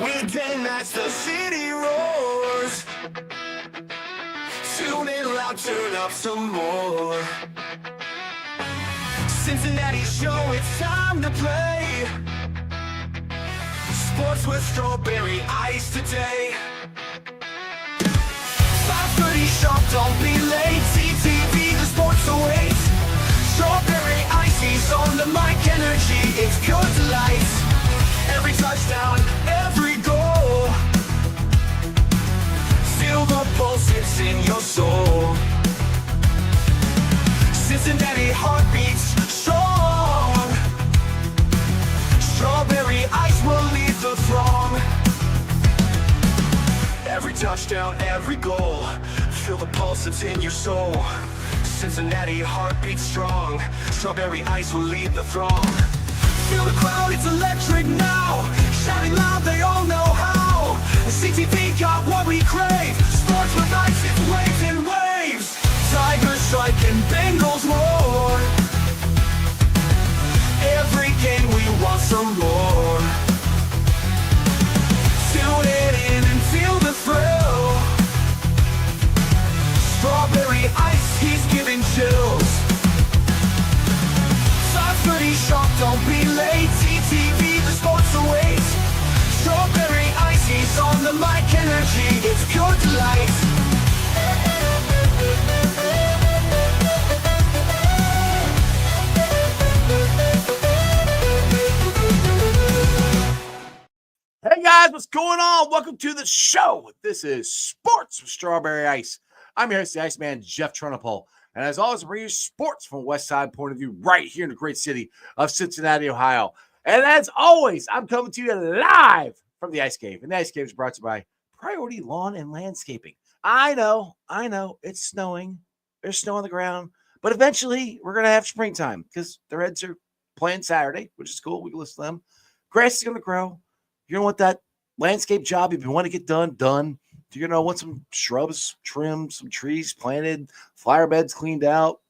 Weekend nights, the city roars. Tune in loud, turn up some more. Cincinnati show, it's time to play. Sports with strawberry ice today. 5:30 sharp, don't be late. CTV, the sports awaits. Strawberry ices on the mic, energy, it's pure delight. Every touchdown, every goal. Feel the pulse, it's in your soul. Cincinnati heartbeats strong. Strawberry ice will lead the throng. Every touchdown, every goal. Feel the pulse, it's in your soul. Cincinnati heartbeats strong. Strawberry ice will lead the throng. Feel the crowd, it's electric now. Shouting loud, they all know how. The CTV got what we crave. Sports with ice, it's waves and waves. Tigers strike and Bengals roar. Every game we want some more. Tune it in and feel the thrill. Strawberry ice, he's giving chills. 5:30 sharp, don't be late. CTV, the sports awaits. Strawberry ice, he's on the mic, energy, it's pure delight. Hey guys, what's going on? Welcome to the show. This is Sports with Strawberry Ice. I'm your host, the Iceman, Jeff Trunapole. And as always, bring you sports from a West Side point of view right here in the great city of Cincinnati, Ohio. And as always, I'm coming to you live from the Ice Cave. And the Ice Cave is brought to you by Priority Lawn and Landscaping. I know, it's snowing. There's snow on the ground. But eventually, we're going to have springtime because the Reds are playing Saturday, which is cool. We can listen to them. Grass is going to grow. You're going to want that landscape job if you want to get done. You're going to want some shrubs trimmed, some trees planted, flower beds cleaned out,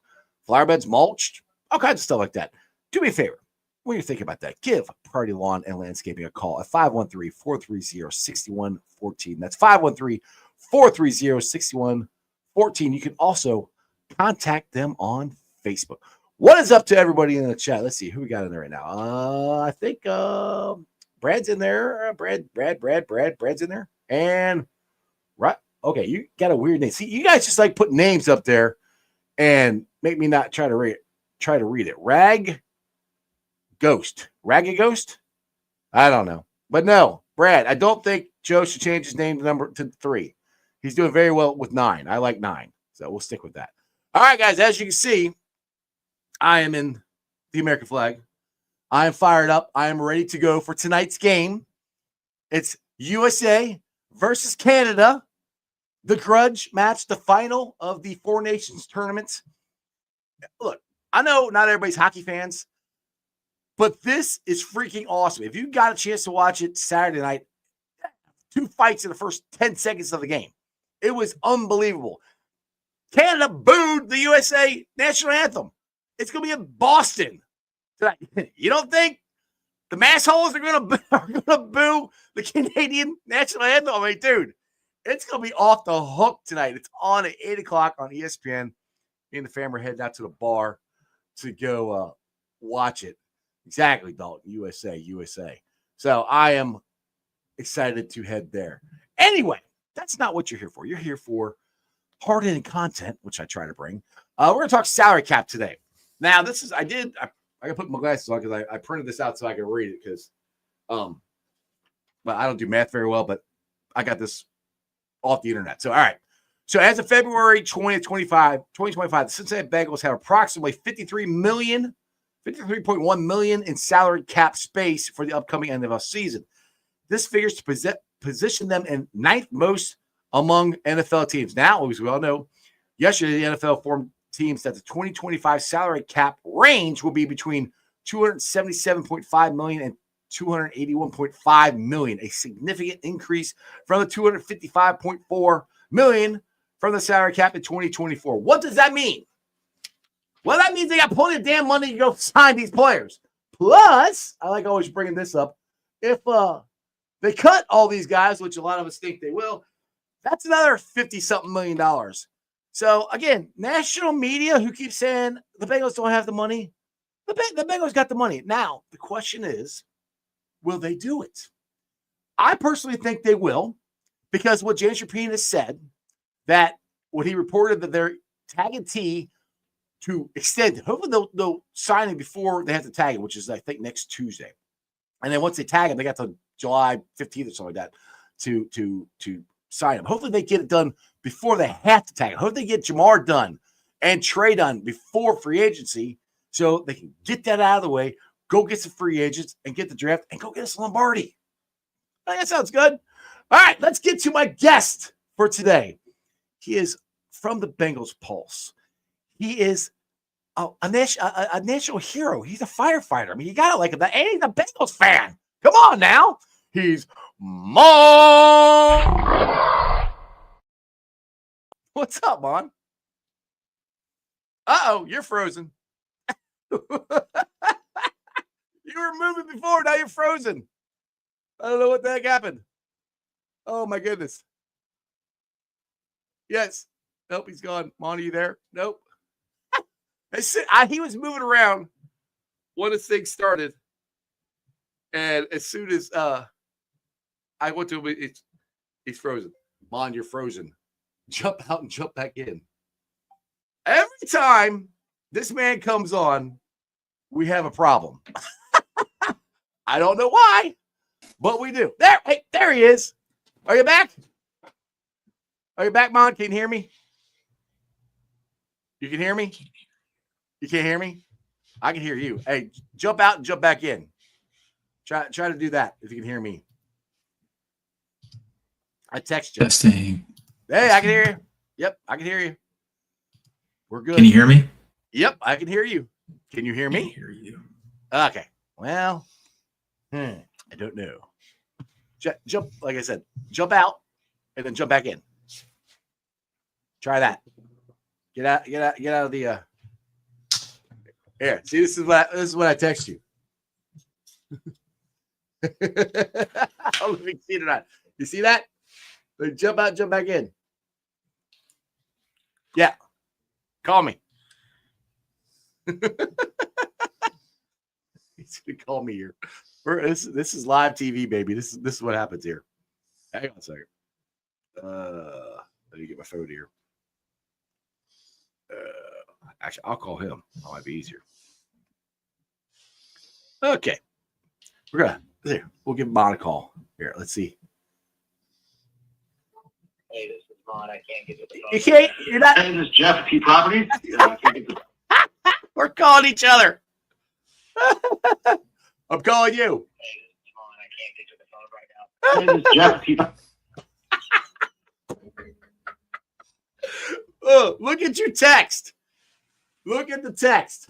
flower beds mulched, all kinds of stuff like that. Do me a favor. When you're thinking about that, give Priority Lawn and Landscaping a call at 513-430-6114. That's 513-430-6114. You can also contact them on Facebook. What is up to everybody in the chat? Let's see who we got in there right now. I think Brad's in there. Brad's in there. And right. Okay, you got a weird name. See, you guys just like put names up there and make me not try to read it. Ragged Ghost. I don't know. But no, Brad, I don't think Joe should change his name to 3. He's doing very well with 9. I like 9. So we'll stick with that. All right, guys, as you can see, I am in the American flag. I am fired up. I am ready to go for tonight's game. It's USA versus Canada. The grudge match, the final of the Four Nations tournament. Look, I know not everybody's hockey fans, but this is freaking awesome. If you got a chance to watch it Saturday night, 2 fights in the first 10 seconds of the game. It was unbelievable. Canada booed the USA national anthem. It's going to be in Boston tonight. You don't think the massholes are going to boo the Canadian national anthem? I mean, dude, it's going to be off the hook tonight. It's on at 8 o'clock on ESPN. Me and the family are heading out to the bar to go watch it. Exactly, Dalton. USA. So I am excited to head there. Anyway, that's not what you're here for. You're here for hard-hitting content, which I try to bring. We're going to talk salary cap today. Now, this is, I got to put my glasses on because I printed this out so I can read it because, well, I don't do math very well, but I got this off the internet. So, all right. So, as of February 2025, the Cincinnati Bengals have approximately $53.1 million in salary cap space for the upcoming NFL season. This figures to position them in 9th most among NFL teams. Now, as we all know, yesterday the NFL informed teams that the 2025 salary cap range will be between $277.5 million and $281.5 million, a significant increase from the $255.4 million from the salary cap in 2024. What does that mean? Well, that means they got plenty of damn money to go sign these players. Plus, I like always bringing this up. If the they cut all these guys, which a lot of us think they will. That's another $50-something million. So, again, national media who keeps saying the Bengals don't have the money, the Bengals got the money. Now, the question is, will they do it? I personally think they will, because what James Rapine has said, that when he reported that they're tagging T to extend it, hopefully they'll sign him before they have to tag him, which is, I think, next Tuesday. And then once they tag him, they got to July 15th or something like that to sign him. Hopefully they get it done before they have to tag him. Hopefully they get Jamar done and Trey done before free agency so they can get that out of the way, go get some free agents and get the draft and go get us Lombardi. That sounds good. All right, let's get to my guest for today. He is from the Bengals Pulse. He is a national hero. He's a firefighter. I mean, you got to like him. And he's a Bengals fan. Come on now. He's Maaaan. What's up, Maaaan? Uh-oh, you're frozen. You were moving before, now you're frozen. I don't know what the heck happened. Oh, my goodness. Yes. Nope, he's gone. Maaaan, are you there? Nope. He was moving around when this thing started. And as soon as I went to him, he's frozen. Maaaan, you're frozen. Jump out and jump back in. Every time this man comes on, we have a problem. I don't know why, but we do. There he is. Are you back? Are you back, Maaaan? Can you hear me? You can hear me? You can't hear me? I can hear you. Hey, jump out and jump back in. Try to do that if you can hear me. I text you. Testing. Hey, I can hear you. Yep, I can hear you. We're good. Can you hear me? Yep, I can hear you. Can you hear me? I hear you. Okay. Well, I don't know. Jump, like I said, jump out and then jump back in. Try that. Get out of the here. See, this is what I text you. I don't know if you can see it or not. You see that? Then jump out, jump back in. Yeah. Call me. He's gonna call me here. This is live TV, baby. This is what happens here. Hang on a second. Let me get my phone here. Actually, I'll call him. That might be easier. Okay. We'll give Maaaan a call. Here, let's see. Hey, this is Maaaan. I can't get to the phone. You can't. You're not. Hey, this is Jeff, P Property. We're calling each other. I'm calling you. Hey, this is Maaaan. I can't get to the phone right now. Hey, this is Jeff, P Oh, look at your text. Look at the text.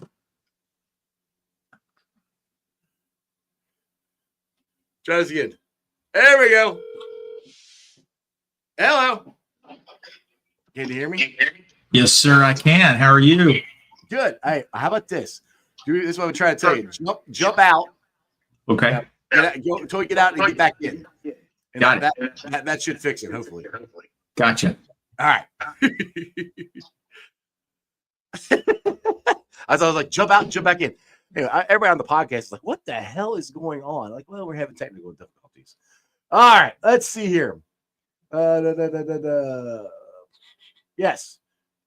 Try this again. There we go. Hello. Can you hear me? Yes, sir, I can. How are you? Good. Hey, how about this? This is what I'm trying to tell you. Jump out. Okay. Go until you get out and get back in. And Got it. That should fix it, hopefully. Gotcha. All right. I was like, jump out and jump back in. Anyway, everybody on the podcast is like, what the hell is going on? Like, well, we're having technical difficulties. All right, let's see here. Yes,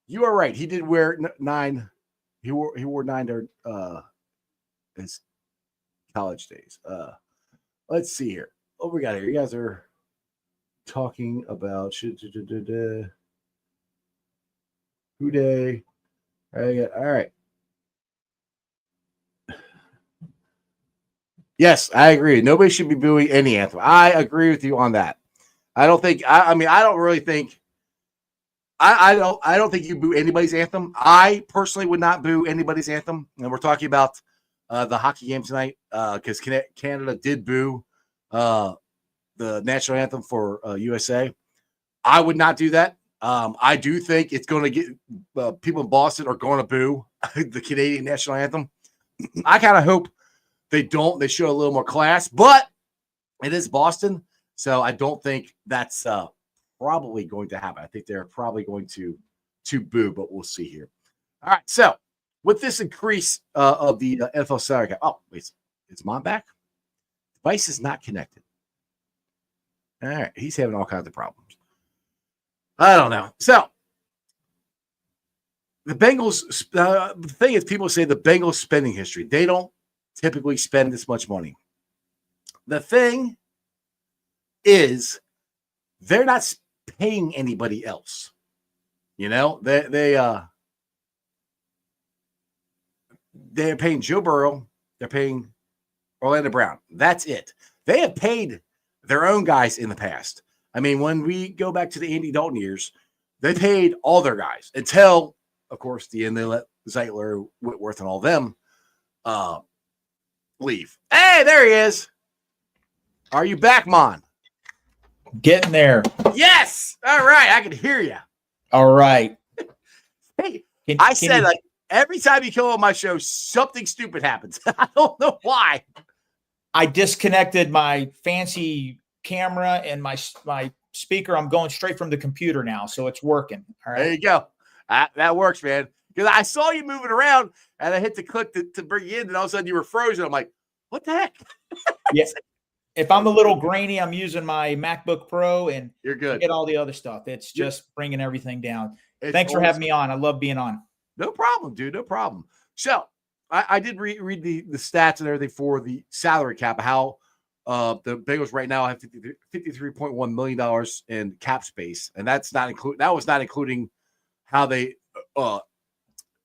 you are right. He did wear 9. He wore 9 during his college days. Let's see here. What we got here? You guys are talking about who day? All right. Yes, I agree. Nobody should be booing any anthem. I agree with you on that. I don't think. I don't really think. I don't think you boo anybody's anthem. I personally would not boo anybody's anthem. And we're talking about the hockey game tonight because Canada did boo the national anthem for USA. I would not do that. I do think it's going to get people in Boston are going to boo the Canadian national anthem. I kind of hope they don't. They show a little more class, but it is Boston. So I don't think that's probably going to happen. I think they're probably going to boo, but we'll see here. All right. So with this increase of the NFL salary cap, oh, wait, is Maaaan back? Device is not connected. All right. He's having all kinds of problems. I don't know. So the Bengals, the thing is, people say the Bengals spending history. They don't typically spend this much money. The thing is, they're not paying anybody else. You know, they're paying Joe Burrow. They're paying Orlando Brown. That's it. They have paid their own guys in the past. I mean, when we go back to the Andy Dalton years, they paid all their guys until, of course, the end they let Zeitler, Whitworth, and all them leave. Hey, there he is. Are you back, Maaaan? Getting there. Yes. All right. I can hear you. All right. Hey, I said, like, every time you come on my show, something stupid happens. I don't know why. I disconnected my fancy camera and my speaker. I'm going straight from the computer now, so it's working. All right. There you go. That works, man. Because I saw you moving around, and I hit the click to bring you in, and all of a sudden you were frozen. I'm like, what the heck? Yes. If I'm a little grainy, I'm using my MacBook Pro, and You're good. get all the other stuff. It's just bringing everything down. It's Thanks for having me on. I love being on. No problem, dude. No problem. So I did read the stats and everything for the salary cap, how the Bengals right now have $53.1 million in cap space. And that was not including how they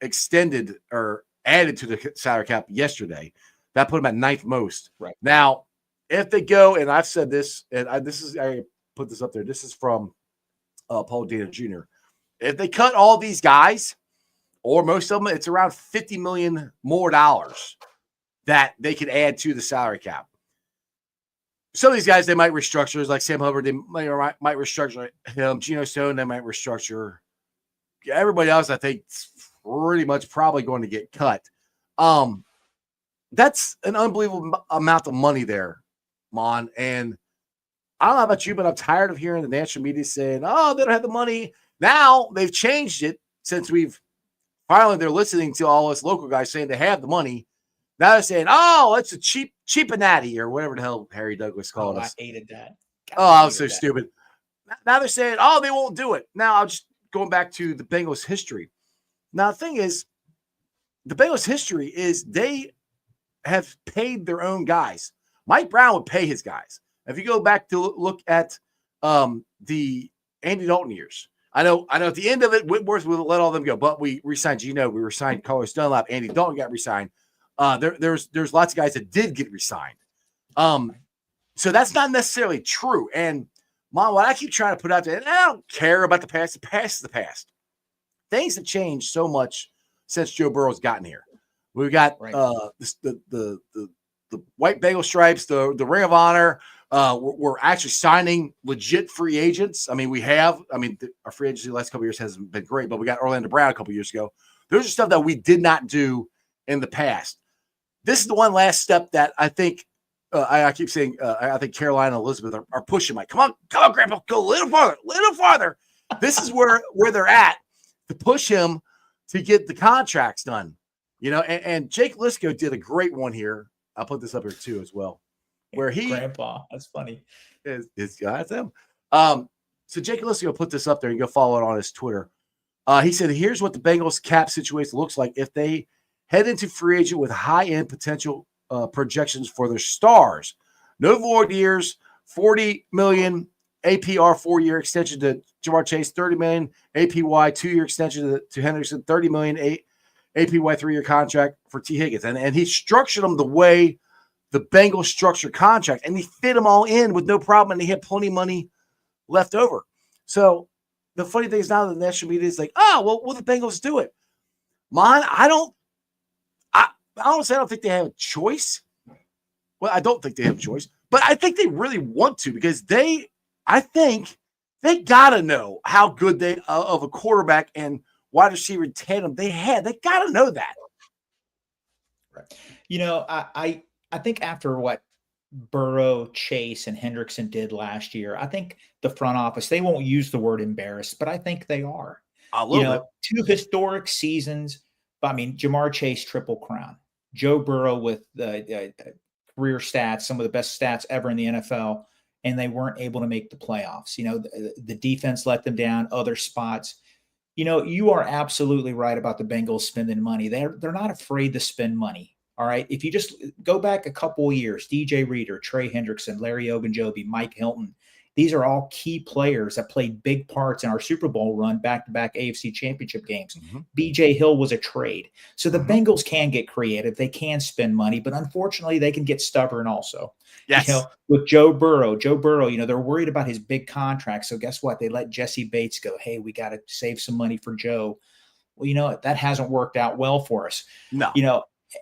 extended or added to the salary cap yesterday. That put them at ninth most. Right. Now, if they go, and I've said this, and I put this up there. This is from Paul Dana Jr. If they cut all these guys, or most of them, it's around $50 million more that they could add to the salary cap. Some of these guys, they might restructure, like Sam Hubbard, they might restructure him. Geno Stone, they might restructure. Everybody else, I think, pretty much probably going to get cut. That's an unbelievable amount of money there, Maaaan. And I don't know about you, but I'm tired of hearing the national media saying, oh, they don't have the money. Now they've changed it since finally they're listening to all us local guys saying they have the money. Now they're saying, oh, it's a cheapinati or whatever the hell Harry Douglas called us. I hated that. I was so stupid. Now they're saying, oh, they won't do it. Now I'm just going back to the Bengals history. Now the thing is, the Bengals history is they have paid their own guys. Mike Brown would pay his guys. If you go back to look at the Andy Dalton years, I know at the end of it, Whitworth would let all them go, but we re-signed Geno, we re-signed Carlos Dunlap, Andy Dalton got re-signed. There's lots of guys that did get re-signed. So that's not necessarily true. And Mom, what I keep trying to put out there, and I don't care about the past. The past is the past. Things have changed so much since Joe Burrow's gotten here. We've got the white Bengal stripes, the Ring of Honor. We're actually signing legit free agents. I mean, our free agency the last couple of years hasn't been great, but we got Orlando Brown a couple of years ago. Those are stuff that we did not do in the past. This is the one last step that I think I keep saying. I think Caroline and Elizabeth are pushing. Like, come on, Grandpa, go a little farther. This is where they're at to push him to get the contracts done. You know, and Jake Lisco did a great one here. I'll put this up here too as well, where Grandpa, that's funny. That's him. So Jake Lisco put this up there. You can go follow it on his Twitter. He said, "Here's what the Bengals cap situation looks like if they head into free agent with high-end potential projections for their stars. No void years, $40 million APR 4-year extension to Jamar Chase, $30 million APY 2-year extension to Henderson, $30 million APY 3-year contract for Tee Higgins." And he structured them the way the Bengals structured contract, and he fit them all in with no problem, and he had plenty of money left over. So the funny thing is now the national media is like, oh, well, will the Bengals do it? Maaaan, I don't think they have a choice. Well, I don't think they have a choice, but I think they really want to because I think they got to know how good they of a quarterback and wide receiver tandem they had. They got to know that. Right. You know, I think after Burrow, Chase, and Hendrickson did last year, I think the front office, they won't use the word embarrassed, but I think they are. A little bit. 2 historic seasons. I mean, Jamar Chase, Triple Crown. Joe Burrow with the career stats, some of the best stats ever in the NFL, and they weren't able to make the playoffs. The defense let them down, other spots. You are absolutely right about the Bengals spending money. They're not afraid to spend money. All right. If you just go back a couple of years, DJ Reader, Trey Hendrickson, Larry Ogunjobi, Mike Hilton, these are all key players that played big parts in our Super Bowl run, back-to-back AFC championship games. Mm-hmm. BJ Hill was a trade. So the Bengals can get creative. They can spend money, but unfortunately they can get stubborn also. Yes. With Joe Burrow, they're worried about his big contract. So guess what? They let Jesse Bates go. Hey, we got to save some money for Joe. Well, that hasn't worked out well for us. No.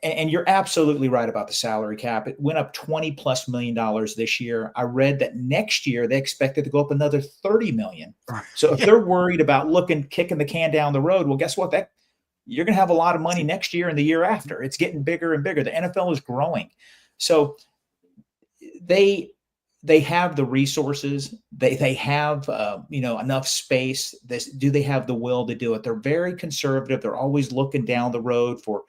And you're absolutely right about the salary cap. It went up $20+ million this year. I read that next year they expected to go up another $30 million. So if they're worried about kicking the can down the road, well, guess what? You're going to have a lot of money next year and the year after. It's getting bigger and bigger. The NFL is growing. So they have the resources. They have enough space. Do they have the will to do it? They're very conservative. They're always looking down the road for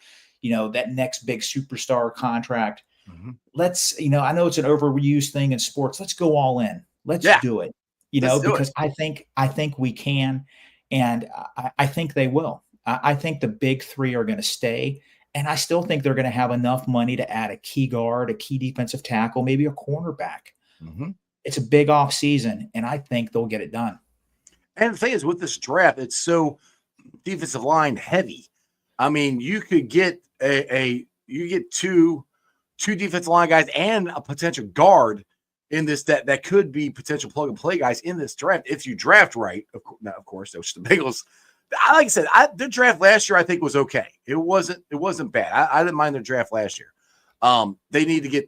that next big superstar contract. Mm-hmm. I know it's an overused thing in sports. Let's go all in. Let's do it, because I think we can. And I think they will. I think the big three are going to stay. And I still think they're going to have enough money to add a key guard, a key defensive tackle, maybe a cornerback. Mm-hmm. It's a big off season, and I think they'll get it done. And the thing is, with this draft, it's so defensive line heavy. I mean, you could get two defensive line guys and a potential guard in this that could be potential plug and play guys in this draft if you draft right. Of course, those the Bengals. Like I said, their draft last year I think was okay. It wasn't bad. I didn't mind their draft last year. They need to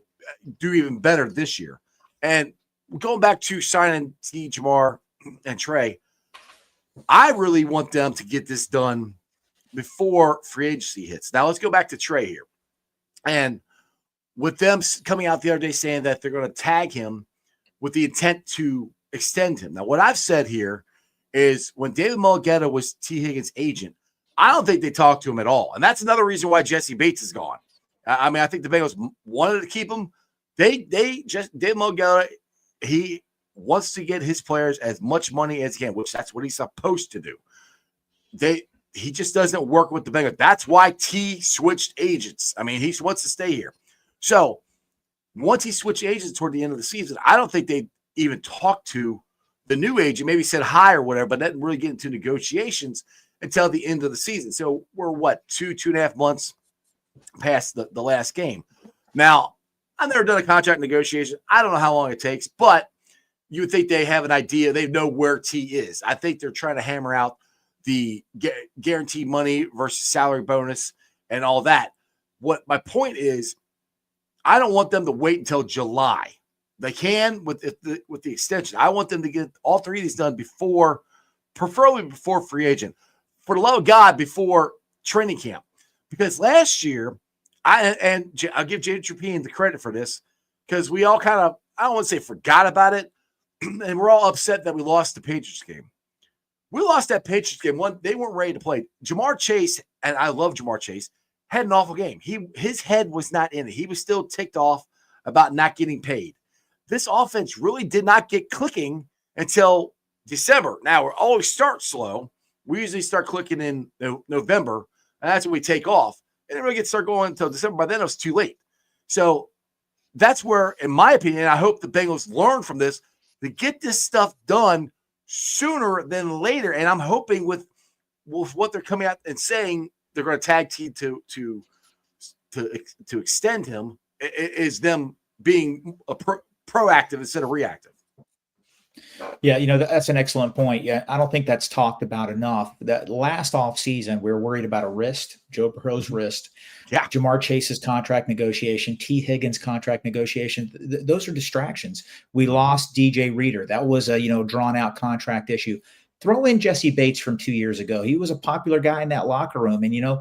do even better this year. And going back to signing T, Jamar, and Trey, I really want them to get this done before free agency hits. Now let's go back to Trey here. And with them coming out the other day saying that they're going to tag him with the intent to extend him. Now, what I've said here is when David Mulligetta was Tee Higgins' agent, I don't think they talked to him at all. And that's another reason why Jesse Bates is gone. I mean, I think the Bengals wanted to keep him. David Mulligetta, he wants to get his players as much money as he can, which that's what he's supposed to do. He just doesn't work with the Bengals. That's why T switched agents. I mean, he wants to stay here. So once he switched agents toward the end of the season, I don't think they even talked to the new agent, maybe said hi or whatever, but didn't really get into negotiations until the end of the season. So we're 2.5 months past the last game. Now, I've never done a contract negotiation. I don't know how long it takes, but you would think they have an idea. They know where T is. I think they're trying to hammer out the guaranteed money versus salary bonus and all that. What my point is, I don't want them to wait until July. They can with the extension. I want them to get all three of these done preferably before free agent. For the love of God, before training camp. Because last year, I'll give Jay Trappian the credit for this, because we all kind of, I don't want to say forgot about it, and we're all upset that we lost the Patriots game. We lost that Patriots game. They weren't ready to play. Jamar Chase, and I love Jamar Chase, had an awful game. His head was not in it. He was still ticked off about not getting paid. This offense really did not get clicking until December. Now, we always start slow. We usually start clicking in November, and that's when we take off. And then we start going until December. By then, it was too late. So that's where, in my opinion, I hope the Bengals learn from this to get this stuff done sooner than later. And I'm hoping with what they're coming out and saying they're going to tag T to extend him is them being proactive instead of reactive. Yeah, that's an excellent point. Yeah, I don't think that's talked about enough. That last offseason, we were worried about a wrist, Joe Burrow's wrist. Yeah. Jamar Chase's contract negotiation, Tee Higgins contract negotiation. Those are distractions. We lost DJ Reader. That was a drawn out contract issue. Throw in Jesse Bates from 2 years ago. He was a popular guy in that locker room. And,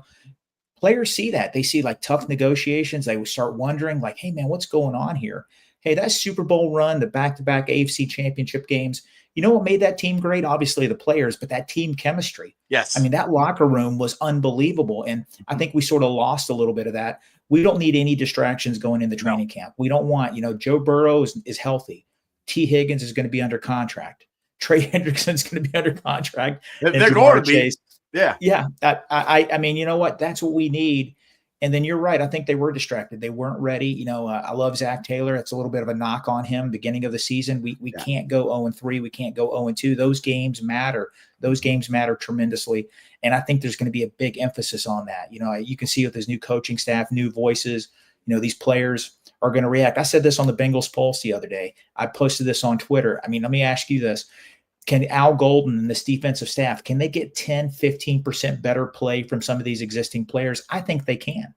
players see that. They see like tough negotiations. They would start wondering like, hey, man, what's going on here? Hey, that Super Bowl run, the back-to-back AFC championship games, you know what made that team great? Obviously the players, but that team chemistry. Yes. I mean, that locker room was unbelievable. And I think we sort of lost a little bit of that. We don't need any distractions going into training camp. We don't want, Joe Burrow is healthy. Tee Higgins is going to be under contract. Trey Hendrickson's going to be under contract. They're going to be. Yeah. Yeah. I mean, you know what? That's what we need. And then you're right. I think they were distracted. They weren't ready. I love Zach Taylor. It's a little bit of a knock on him beginning of the season. We can't go 0-3. We can't go 0-2. Those games matter. Those games matter tremendously. And I think there's going to be a big emphasis on that. You can see with his new coaching staff, new voices, these players are going to react. I said this on the Bengals Pulse the other day. I posted this on Twitter. I mean, let me ask you this. Can Al Golden and this defensive staff, can they get 10, 15% better play from some of these existing players? I think they can.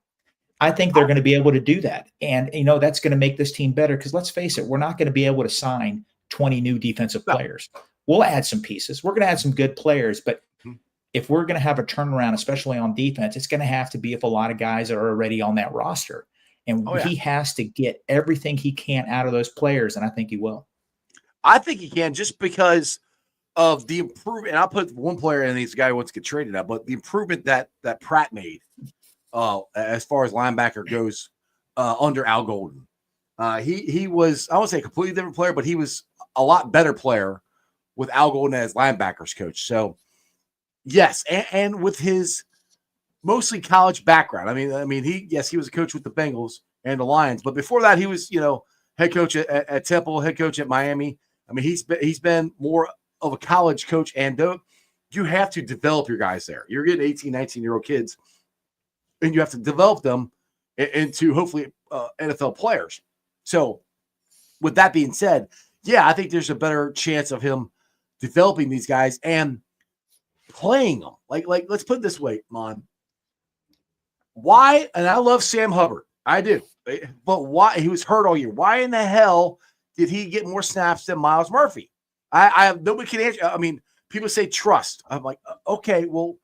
I think they're going to be able to do that. And, that's going to make this team better because let's face it, we're not going to be able to sign 20 new defensive players. We'll add some pieces. We're going to add some good players. But if we're going to have a turnaround, especially on defense, it's going to have to be if a lot of guys are already on that roster. And he has to get everything he can out of those players, and I think he will. I think he can just because of the improvement. And I'll put one player in, he's a guy who wants to get traded out, but the improvement that Pratt made as far as linebacker goes under Al Golden. He was, I won't say a completely different player, but he was a lot better player with Al Golden as linebackers coach. So, yes, and with his mostly college background. I mean, he was a coach with the Bengals and the Lions, but before that, he was, head coach at Temple, head coach at Miami. I mean, he's been more of a college coach, and you have to develop your guys there. You're getting 18, 19-year-old kids, and you have to develop them into hopefully NFL players. So with that being said, I think there's a better chance of him developing these guys and playing them. Like let's put it this way, Maaaan. Why, and I love Sam Hubbard. I do. But why, he was hurt all year. Why in the hell did he get more snaps than Myles Murphy? I have nobody can answer. I mean, people say trust. I'm like, okay, well,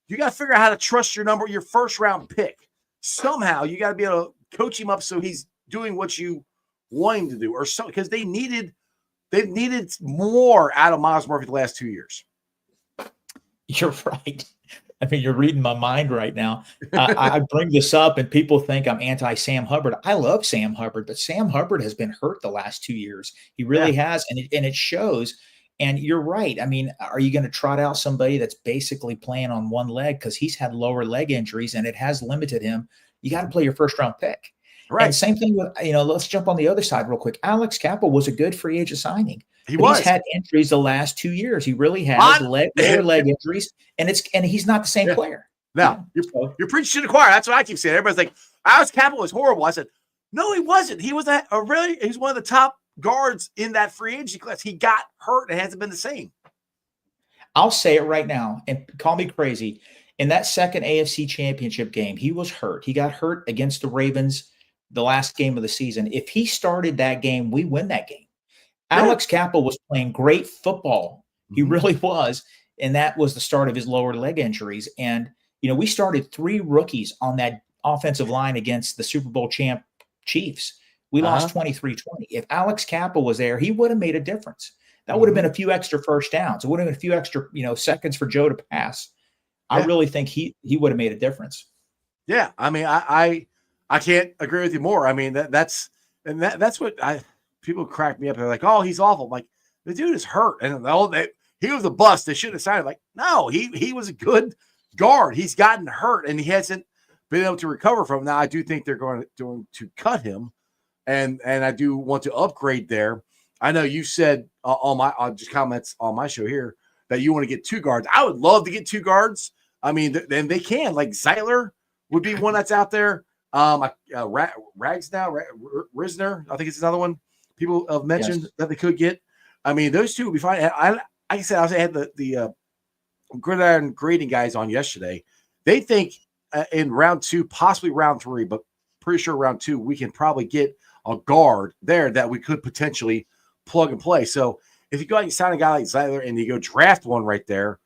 you got to figure out how to trust your first round pick. Somehow you got to be able to coach him up so he's doing what you want him to do, or so, because they've needed more out of Myles Murphy the last 2 years. You're right. I mean, you're reading my mind right now. I bring this up and people think I'm anti-Sam Hubbard. I love Sam Hubbard, but Sam Hubbard has been hurt the last 2 years. He really has, and it shows. And you're right. I mean, are you going to trot out somebody that's basically playing on one leg because he's had lower leg injuries and it has limited him? You got to play your first round pick. Right. And same thing with, let's jump on the other side real quick. Alex Cappa was a good free agent signing. He's had injuries the last 2 years. He really has lower leg injuries, and he's not the same player. Now, you're preaching to the choir. That's what I keep saying. Everybody's like, Alex Cappa was horrible. I said, no, he wasn't. He was he's one of the top guards in that free agency class. He got hurt and hasn't been the same. I'll say it right now, and call me crazy. In that second AFC championship game, he was hurt. He got hurt against the Ravens the last game of the season. If he started that game, we win that game. Alex Cappa was playing great football. He really was. And that was the start of his lower leg injuries. And, we started 3 rookies on that offensive line against the Super Bowl champ Chiefs. We lost 23-20. If Alex Cappa was there, he would have made a difference. That would have been a few extra first downs. It would have been a few extra, seconds for Joe to pass. I really think he would have made a difference. Yeah. I mean, I can't agree with you more. I mean, that's what people crack me up. They're like, oh, he's awful. I'm like, the dude is hurt. And he was a bust. They should have signed him. Like, no, he was a good guard. He's gotten hurt and he hasn't been able to recover from it. Now, I do think they're going to cut him. And I do want to upgrade there. I know you said on my just comments on my show here that you want to get 2 guards. I would love to get 2 guards. I mean, then they can. Like Zeiler would be one that's out there. Rags now, Risner, I think it's another one people have mentioned that they could get. I mean, those 2 would be fine. And like I said, I had the gridiron grading guys on yesterday. They think in round 2, possibly round 3, but pretty sure round 2, we can probably get a guard there that we could potentially plug and play. So if you go out and sign a guy like Zeiler and you go draft one right there,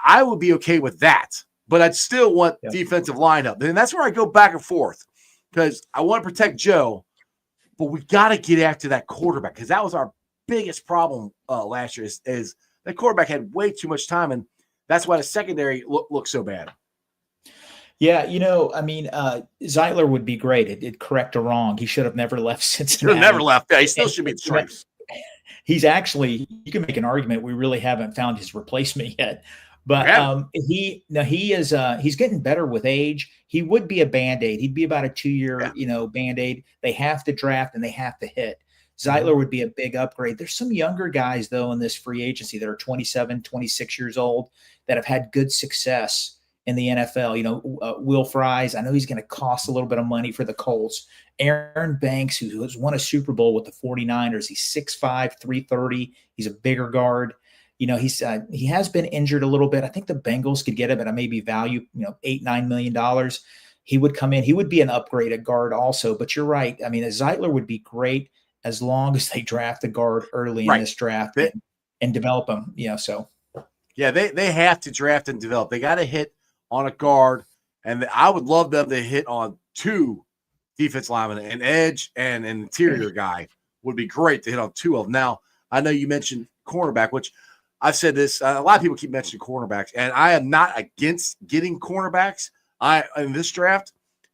I would be okay with that. But I'd still want defensive line up. And that's where I go back and forth because I want to protect Joe. but we got to get after that quarterback because that was our biggest problem last year. Is that quarterback had way too much time, and that's why the secondary looked so bad. Yeah, I mean, Zeitler would be great. It'd correct a wrong. He should have never left Cincinnati. Should have never left. Yeah, he still should be the Stripes. He's actually, you can make an argument we really haven't found his replacement yet. But he's getting better with age. He would be a Band-Aid. He'd be about a 2-year, Band-Aid. They have to draft and they have to hit. Zeitler would be a big upgrade. There's some younger guys, though, in this free agency that are 27, 26 years old that have had good success in the NFL. Will Fries, I know he's going to cost a little bit of money for the Colts. Aaron Banks, who has won a Super Bowl with the 49ers, he's 6'5", 330. He's a bigger guard. He has been injured a little bit. I think the Bengals could get him at a maybe value, $8-9 million. He would come in. He would be an upgrade at guard also. But you're right. I mean, a Zeitler would be great as long as they draft a guard early in this draft and develop him. So. Yeah, they have to draft and develop. They got to hit on a guard, and I would love them to hit on 2 defense linemen, an edge and an interior guy would be great to hit on 2 of them. Now, I know you mentioned cornerback, which I've said this. A lot of people keep mentioning cornerbacks, and I am not against getting cornerbacks. In this draft,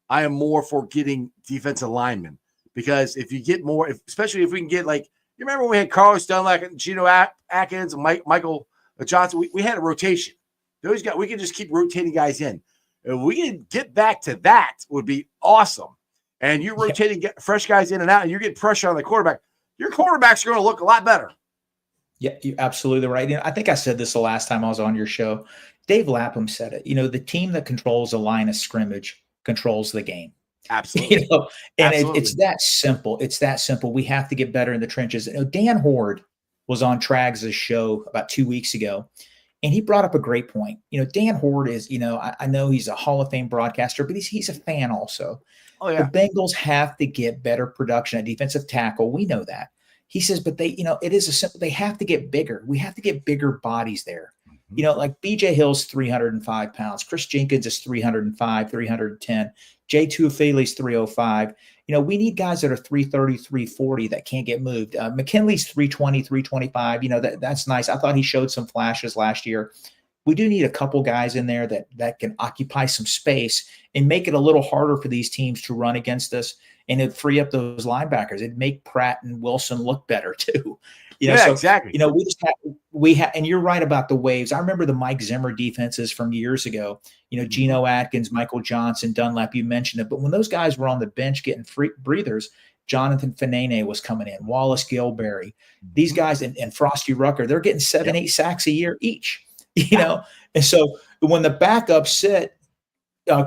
I am more for getting defensive linemen because if you get more, especially if we can get you remember when we had Carlos Dunlap and Geno Atkins and Michael Johnson, we had a rotation. Those guys, we can just keep rotating guys in. If we can get back to that, would be awesome. And you're rotating fresh guys in and out, and you're getting pressure on the quarterback. Your quarterbacks are going to look a lot better. Yeah, you're absolutely right. I think I said this the last time I was on your show. Dave Lapham said it. The team that controls the line of scrimmage controls the game. Absolutely. Absolutely. It's that simple. It's that simple. We have to get better in the trenches. Dan Horde was on Trags' show about 2 weeks ago. And he brought up a great point. Dan Horde is, I know he's a Hall of Fame broadcaster, but he's a fan also. Oh, yeah. The Bengals have to get better production at defensive tackle. We know that. He says, but they have to get bigger. We have to get bigger bodies there. Like BJ Hill's 305 pounds. Chris Jenkins is 305, 310. Jay Tuafili's 305. We need guys that are 330, 340 that can't get moved. McKinley's 320, 325. That's nice. I thought he showed some flashes last year. We do need a couple guys in there that can occupy some space and make it a little harder for these teams to run against us, and it'd free up those linebackers. It'd make Pratt and Wilson look better too. Exactly. We have, and you're right about the waves. I remember the Mike Zimmer defenses from years ago. Geno Atkins, Michael Johnson, Dunlap. You mentioned it, but when those guys were on the bench getting free breathers, Jonathan Fanene was coming in, Wallace Gilberry. These guys and Frosty Rucker, they're getting 7-8 sacks a year each. And so when the backups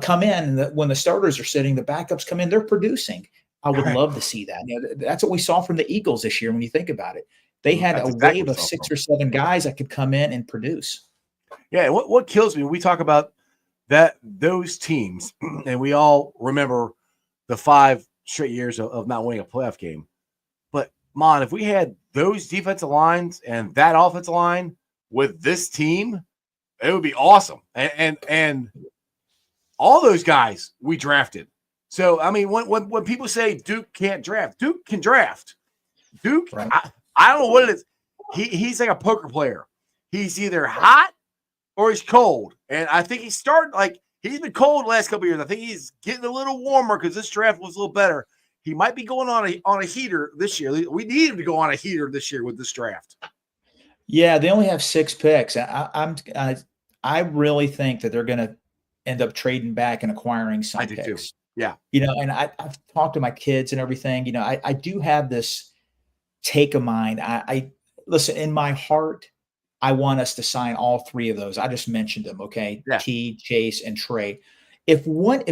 come in, and when the starters are sitting, the backups come in, they're producing. I would love to see that. That's what we saw from the Eagles this year. When you think about it, they had a wave of 6 or 7 guys that could come in and produce. Yeah. What kills me when we talk about those teams, and we all remember the 5 straight years of not winning a playoff game. But Maaaan, if we had those defensive lines and that offensive line with this team, it would be awesome. And all those guys we drafted. So I mean, when people say Duke can't draft, Duke can draft. Duke, right. I don't know what it is. He's like a poker player. He's either hot or he's cold. And I think he's been cold the last couple of years. I think he's getting a little warmer because this draft was a little better. He might be going on a heater this year. We need him to go on a heater this year with this draft. Yeah, they only have 6 picks. I really think that they're going to end up trading back and acquiring some I do picks. Too. Yeah. And I've talked to my kids and everything. I do have this take of mine. I listen, in my heart, I want us to sign all 3 of those. I just mentioned them. Okay. Yeah. T, Chase, and Trey. If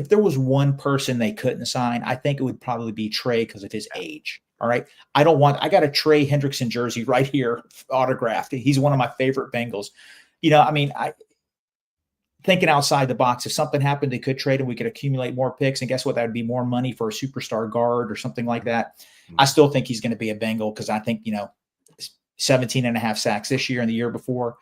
there was one person they couldn't sign, I think it would probably be Trey because of his age. All right. I got a Trey Hendrickson jersey right here autographed. He's one of my favorite Bengals. Thinking outside the box, if something happened, they could trade and we could accumulate more picks. And guess what? That would be more money for a superstar guard or something like that. Mm-hmm. I still think he's going to be a Bengal because I think, 17.5 sacks this year and the year before.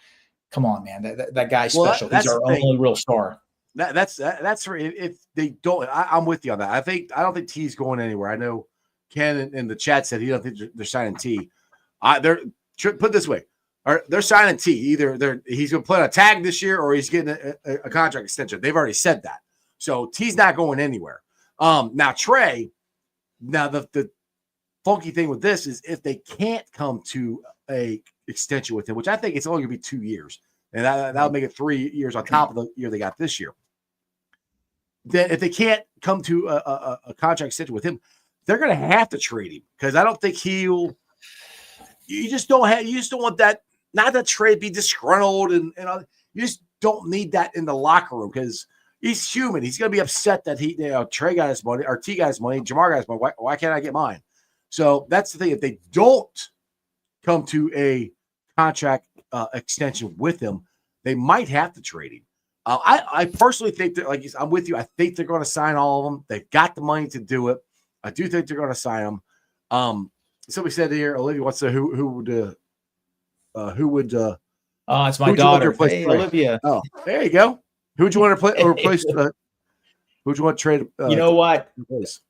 Come on, man. That guy's special. He's our only real star. That's if they don't, I'm with you on that. I don't think T's going anywhere. I know Ken in the chat said he don't think they're signing T. They're put it this way. They're signing T. Either he's going to play on a tag this year or he's getting a contract extension. They've already said that. So T's not going anywhere. Now Trey, the funky thing with this is if they can't come to a extension with him, which I think it's only going to be 2 years, and that'll make it 3 years on top of the year they got this year. Then if they can't come to a contract extension with him, they're going to have to trade him because I don't think he'll. You just don't want that. Not that Trey be disgruntled and you just don't need that in the locker room because he's human. He's going to be upset that Trey got his money or T got his money, Jamar got his money. Why can't I get mine? So that's the thing. If they don't come to a contract extension with him, they might have to trade him. I personally think that, like I'm with you. I think they're going to sign all of them. They've got the money to do it. I do think they're going to sign them. Somebody said here, Olivia wants to who would. It's my daughter. Hey, Olivia. Oh, there you go. Who would you want to replace? Who would you want to trade? You know what? Replace?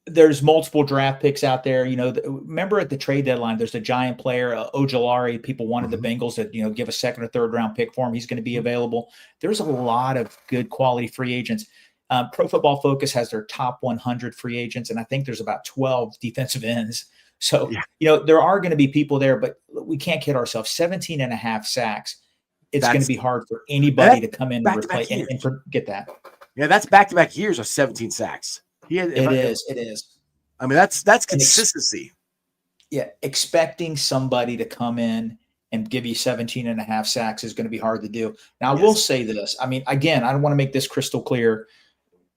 There's multiple draft picks out there. Remember at the trade deadline, there's a giant player, Ojulari. People wanted the Bengals to, give a second or third round pick for him. He's going to be available. There's a lot of good quality free agents. Pro Football Focus has their top 100 free agents, and I think there's about 12 defensive ends. So, there are going to be people there, but we can't kid ourselves. 17 and a half sacks. It's going to be hard for anybody to come in and replace and forget that. Yeah, that's back-to-back years of 17 sacks. It is. I mean, that's consistency. Expecting somebody to come in and give you 17 and a half sacks is going to be hard to do. Now, I will say this. I mean, again, I don't want to make this crystal clear.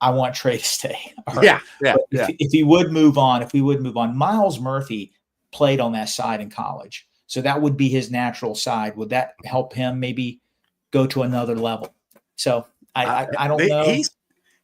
I want Trey to stay. Right. If he would move on, Miles Murphy played on that side in college. So that would be his natural side. Would that help him maybe go to another level? So I don't know.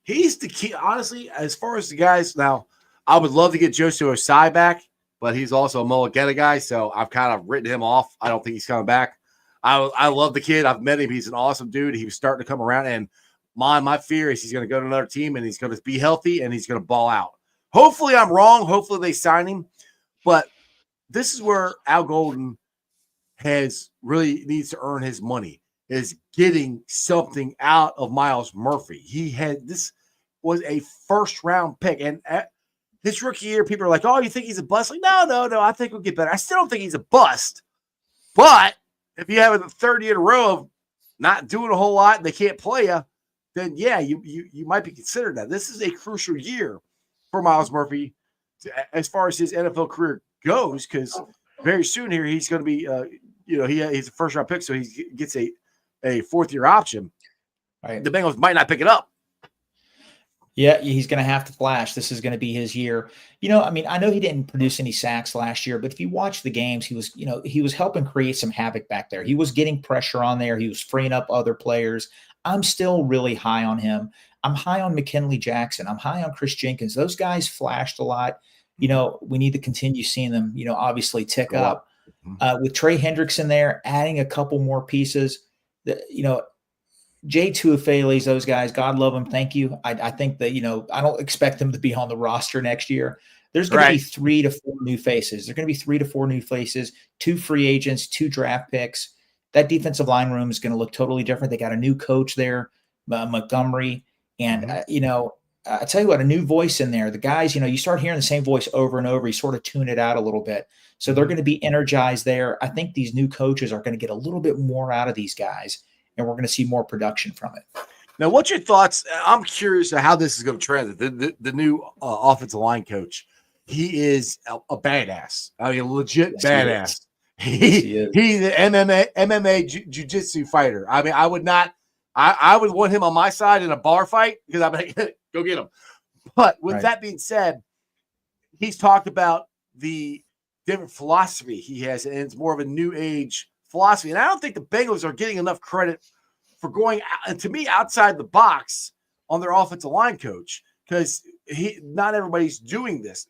He's the key, honestly, as far as the guys. Now, I would love to get Joshua Osai back, but he's also a Mulligetta guy, so I've kind of written him off. I don't think he's coming back. I love the kid. I've met him. He's an awesome dude. He was starting to come around, and my fear is he's going to go to another team, and he's going to be healthy, and he's going to ball out. Hopefully I'm wrong. Hopefully they sign him, but this is where Al Golden needs to earn his money, is getting something out of Miles Murphy. This was a first-round pick, and at his rookie year, people are like, oh, you think he's a bust? Like, no, I think we'll get better. I still don't think he's a bust, but if you have a third year in a row of not doing a whole lot and they can't play you, then you might be considered that. This is a crucial year for Miles Murphy as far as his NFL career goes, because very soon here he's going to be, he's a first-round pick, so he gets a fourth-year option. Right. The Bengals might not pick it up. Yeah, he's going to have to flash. This is going to be his year. I know he didn't produce any sacks last year, but if you watch the games, he was helping create some havoc back there. He was getting pressure on there. He was freeing up other players. I'm still really high on him. I'm high on McKinley Jackson. I'm high on Chris Jenkins. Those guys flashed a lot. We need to continue seeing them, obviously tick up. With Trey Hendrickson there, adding a couple more pieces, Jay Tuifeles, those guys, God love them. Thank you. I think that, I don't expect them to be on the roster next year. There's going to be 3 to 4 new faces. There's going to be 3 to 4 new faces, 2 free agents, 2 draft picks. That defensive line room is going to look totally different. They got a new coach there, Montgomery. And, I tell you what, a new voice in there. The guys, you start hearing the same voice over and over. You sort of tune it out a little bit. So they're going to be energized there. I think these new coaches are going to get a little bit more out of these guys, and we're going to see more production from it. Now, what's your thoughts? I'm curious how this is going to transit. The new offensive line coach, he is a badass. I mean, a legit badass. He's an MMA jiu-jitsu fighter. I mean, I would want him on my side in a bar fight because I'm like, go get him. But with that being said, he's talked about the different philosophy he has, and it's more of a new age philosophy. And I don't think the Bengals are getting enough credit for going, to me, outside the box on their offensive line coach, because not everybody's doing this.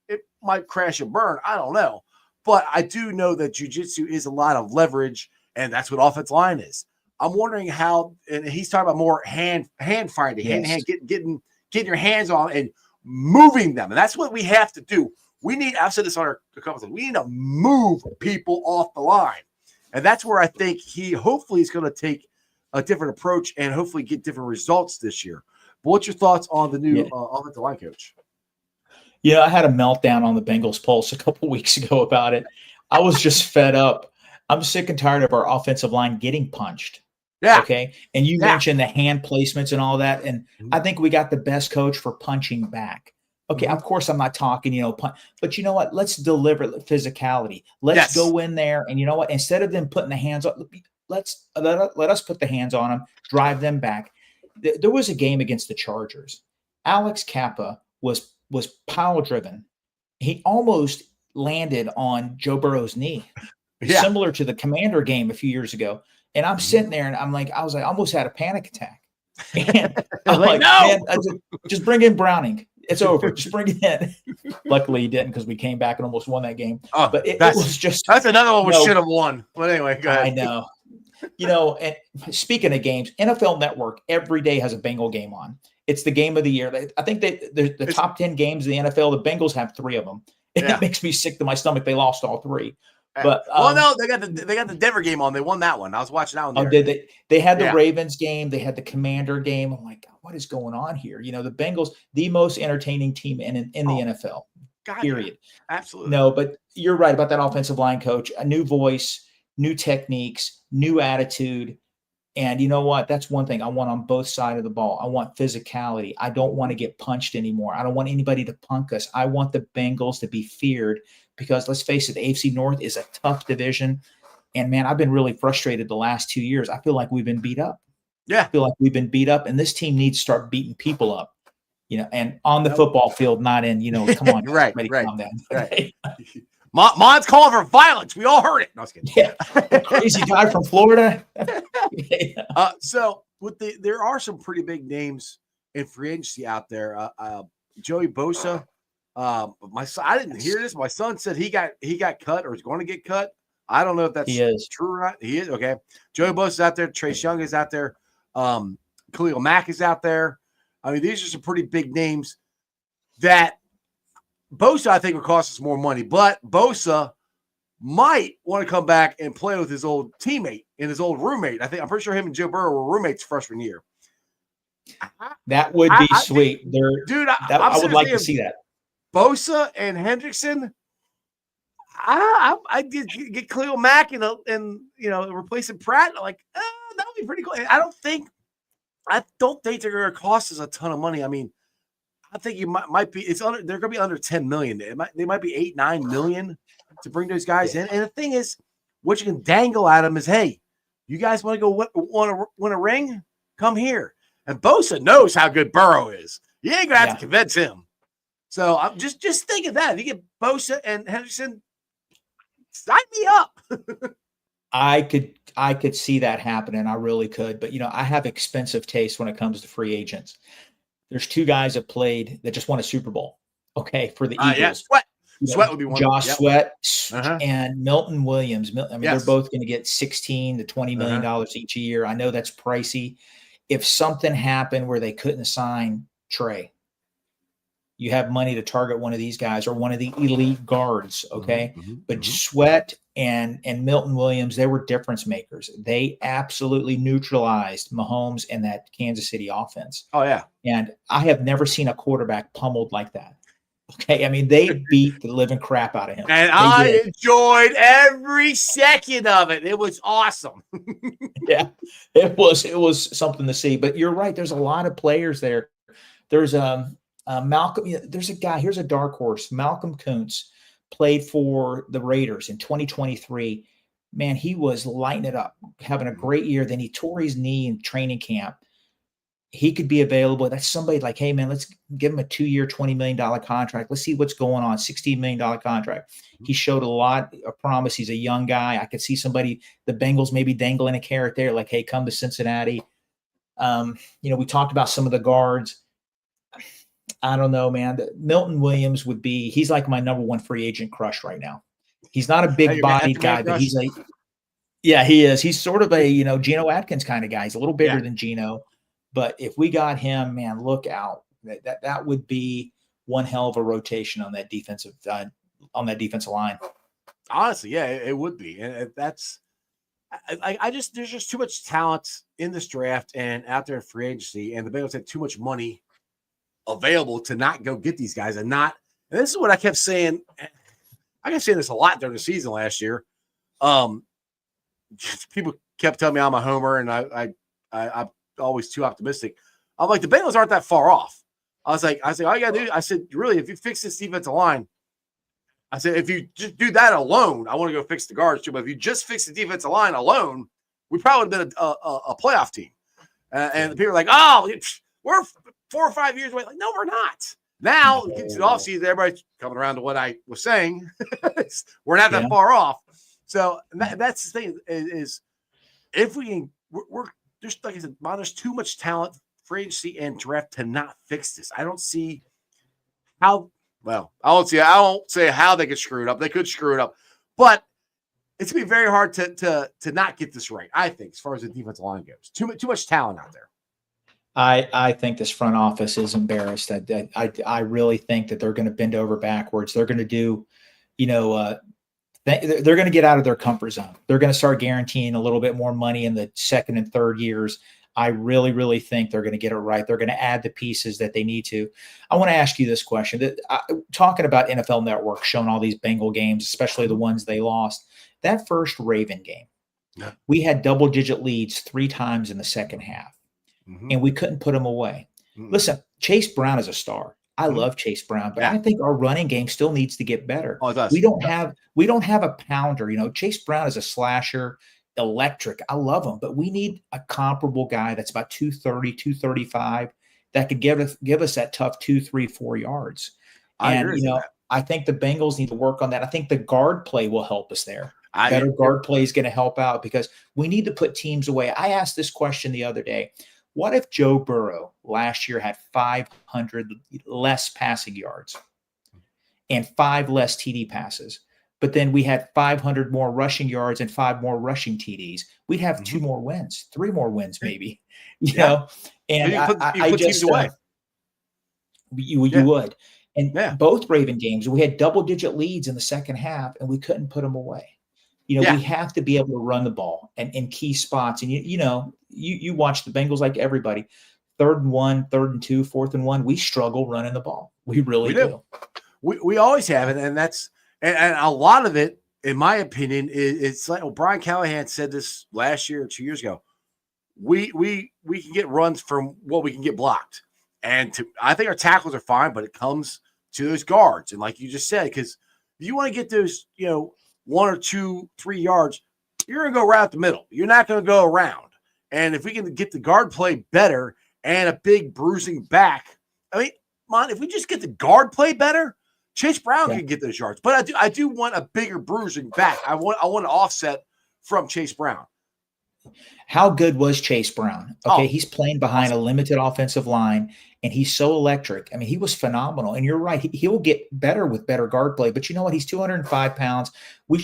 It might crash and burn. I don't know. But I do know that jiu-jitsu is a lot of leverage, and that's what offensive line is. I'm wondering how, and he's talking about more hand finding, hand getting your hands on and moving them. And that's what we have to do. I've said this on a couple things. We need to move people off the line. And that's where I think he hopefully is going to take a different approach and hopefully get different results this year. But what's your thoughts on the new offensive line coach? Yeah, I had a meltdown on the Bengals Pulse a couple weeks ago about it. I was just fed up. I'm sick and tired of our offensive line getting punched. Yeah. Okay. And you mentioned the hand placements and all that. And I think we got the best coach for punching back. Okay. Of course, I'm not talking, but you know what? Let's deliver physicality. Let's go in there. And you know what? Instead of them putting the hands on, let us put the hands on them, drive them back. There was a game against the Chargers. Alex Kappa was pile driven. He almost landed on Joe Burrow's knee, similar to the Commander game a few years ago. And I'm sitting there and I was like, I almost had a panic attack. And I'm like, no, man, just bring in Browning. It's over. Just bring it in. Luckily, he didn't because we came back and almost won that game. Oh, but it was just that's another one we should have won. But anyway, go ahead. I know. And speaking of games, NFL Network every day has a Bengal game on. It's the game of the year. I think the top 10 games in the NFL, the Bengals have 3 of them. And it makes me sick to my stomach. They lost all 3. But no, they got the Denver game on. They won that one. I was watching that one. They had the Ravens game. They had the Commander game. I'm like, what is going on here? The Bengals, the most entertaining team in the NFL. Period. Absolutely. No, but you're right about that offensive line coach. A new voice, new techniques, new attitude. And you know what? That's one thing I want on both sides of the ball. I want physicality. I don't want to get punched anymore. I don't want anybody to punk us. I want the Bengals to be feared because let's face it, the AFC North is a tough division. And man, I've been really frustrated the last 2 years. I feel like we've been beat up. Yeah. I feel like we've been beat up and this team needs to start beating people up, and on the football field, not in, come on. Right. Calm down. Right. Maan's calling for violence. We all heard it. No, I was kidding. Yeah. Crazy guy from Florida. So there are some pretty big names in free agency out there. Joey Bosa. My son, I didn't hear this. My son said he got cut or is going to get cut. I don't know if that's true or not. He is okay. Joey Bosa's out there. Trace Young is out there. Khalil Mack is out there. I mean, these are some pretty big names that Bosa, I think, would cost us more money, but Bosa might want to come back and play with his old teammate and his old roommate. I'm pretty sure him and Joe Burrow were roommates freshman year. That would be sweet. Dude, I would like to see that. Bosa and Hendrickson. I get Khalil Mack and replacing Pratt. Like, that would be pretty cool. I don't think they're going to cost us a ton of money. I mean, I think you might be. They're going to be under 10 million. They might be 8-9 million to bring those guys in. And the thing is, what you can dangle at them is, hey, you guys want to go want to win a ring? Come here. And Bosa knows how good Burrow is. You ain't going to have to convince him. So I'm just thinking that if you get Bosa and Henderson, sign me up. I could see that happening. I really could. But, I have expensive taste when it comes to free agents. There's 2 guys that played that just won a Super Bowl. Okay. For the Eagles. Sweat would be one. Josh Sweat and Milton Williams. They're both going to get $16 to $20 million each year. I know that's pricey. If something happened where they couldn't sign Trey, you have money to target one of these guys or one of the elite guards. Okay. But Sweat and Milton Williams, they were difference makers. They absolutely neutralized Mahomes and that Kansas City offense. Oh, yeah. And I have never seen a quarterback pummeled like that. Okay. I mean, they beat the living crap out of him. And I enjoyed every second of it. It was awesome. Yeah, it was something to see. But you're right. There's a lot of players there. There's Malcolm. There's a guy. Here's a dark horse. Malcolm Kuntz played for the Raiders in 2023. Man, he was lighting it up, having a great year. Then he tore his knee in training camp. He could be available. That's somebody like, hey, man, let's give him a 2-year, $20 million contract. Let's see what's going on. $16 million contract. He showed a lot of promise. He's a young guy. I could see somebody, the Bengals maybe dangling a carrot there, like, hey, come to Cincinnati. We talked about some of the guards. I don't know, man. Milton Williams he's like my number 1 free agent crush right now. He's not a big bodied guy, but he's like, yeah, he is. He's sort of a, Geno Atkins kind of guy. He's a little bigger than Geno. But if we got him, man, look out. That would be one hell of a rotation on that defensive line. Honestly, yeah, it would be, and that's I just there's just too much talent in this draft and out there in free agency, and the Bengals had too much money available to not go get these guys and not. And this is what I kept saying. I kept saying this a lot during the season last year. People kept telling me I'm a homer, and I'm always too optimistic. I'm like, the Bengals aren't that far off. I was like, all you gotta do. I said, really, if you fix this defensive line, I said, if you just do that alone, I want to go fix the guards too. But if you just fix the defensive line alone, we probably would have been a playoff team. And the people are like, oh, we're 4 or 5 years away. Like, no, we're not. Now, get to the offseason, everybody's coming around to what I was saying. We're not that far off. So that's the thing is if we can, we're just like I said, there's too much talent, free agency, and draft to not fix this. I don't see how. Well, I won't say how they could screw it up. They could screw it up, but it's gonna be very hard to not get this right. I think, as far as the defensive line goes, too much talent out there. I think this front office is embarrassed. I really think that they're going to bend over backwards. They're going to do, they're going to get out of their comfort zone. They're going to start guaranteeing a little bit more money in the second and third years. I really, really think they're going to get it right. They're going to add the pieces that they need to. I want to ask you this question. Talking about NFL Network showing all these Bengal games, especially the ones they lost, that first Raven game, we had double-digit leads 3 times in the second half. And we couldn't put him away. Listen, Chase Brown is a star. I love Chase Brown, but I think our running game still needs to get better. Oh, it does. We don't have a pounder. Chase Brown is a slasher, electric. I love him, but we need a comparable guy that's about 230, 235 that could give us that tough 2, 3, 4 yards. I think the Bengals need to work on that. I think the guard play will help us there. Better guard play is going to help out because we need to put teams away. I asked this question the other day. What if Joe Burrow last year had 500 less passing yards and 5 less TD passes, but then we had 500 more rushing yards and 5 more rushing TDs? We'd have 2 more wins, 3 more wins, maybe. You know, and I just you would. And both Raven games, we had double-digit leads in the second half, and we couldn't put them away. We have to be able to run the ball and in key spots. And you watch the Bengals like everybody. 3rd and 1, 3rd and 2, 4th and 1. We struggle running the ball. We really do. We always have it, and that's and a lot of it, in my opinion, it's like Brian Callahan said this last year or 2 years ago. We can get runs from what we can get blocked, and I think our tackles are fine, but it comes to those guards, and like you just said, because if you want to get those, 1 or 2, 3 yards, you're going to go right up the middle. You're not going to go around. And if we can get the guard play better and a big bruising back, if we just get the guard play better, Chase Brown can get those yards. But I do want a bigger bruising back. I want an offset from Chase Brown. How good was Chase Brown? Okay, he's playing behind a limited offensive line, and he's so electric. He was phenomenal. And you're right, he'll get better with better guard play. But you know what? He's 205 pounds.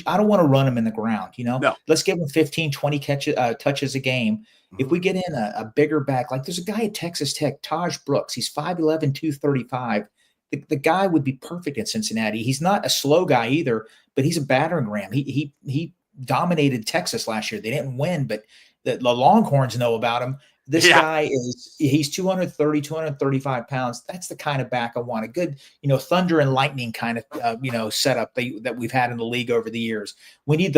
I don't want to run him in the ground. No. Let's give him 15, 20 touches a game. If we get in a bigger back, like there's a guy at Texas Tech, Taj Brooks. He's 5'11", 235. The guy would be perfect in Cincinnati. He's not a slow guy either, but he's a battering ram. He dominated Texas last year. They didn't win, but the Longhorns know about him. This guy he's 230, 235 pounds. That's the kind of back I want. A good, thunder and lightning kind of, setup that we've had in the league over the years. We need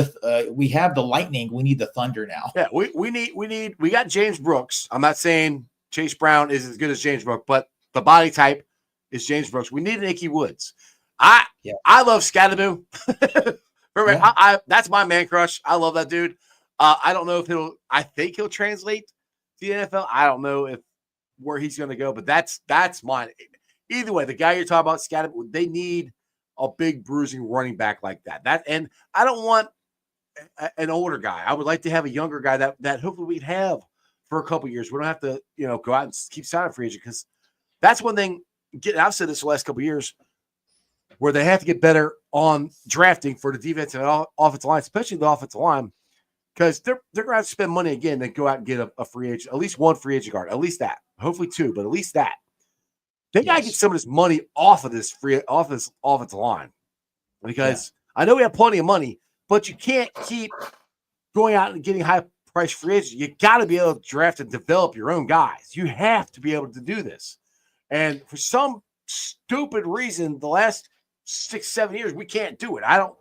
we have the lightning. We need the thunder now. Yeah, we got James Brooks. I'm not saying Chase Brown is as good as James Brooks, but the body type is James Brooks. We need an Ickey Woods. I love Scatterboo. That's my man crush. I love that dude. I don't know if I think he'll translate to the NFL. I don't know where he's going to go, but that's mine. Either way, the guy you're talking about, Scatterboo, they need a big bruising running back like that. And I don't want an older guy. I would like to have a younger guy that hopefully we'd have for a couple years. We don't have to, go out and keep signing free agent, because that's one thing. I've said this the last couple of years, where they have to get better on drafting for the defensive and offensive line, especially the offensive line, because they're going to have to spend money again to go out and get a free agent, at least one free agent guard, at least that. Hopefully 2, but at least that. They got to get some of this money off of this offensive line, because I know we have plenty of money, but you can't keep going out and getting high-priced free agents. You got to be able to draft and develop your own guys. You have to be able to do this. And for some stupid reason, the last 6-7 years, we can't do it. And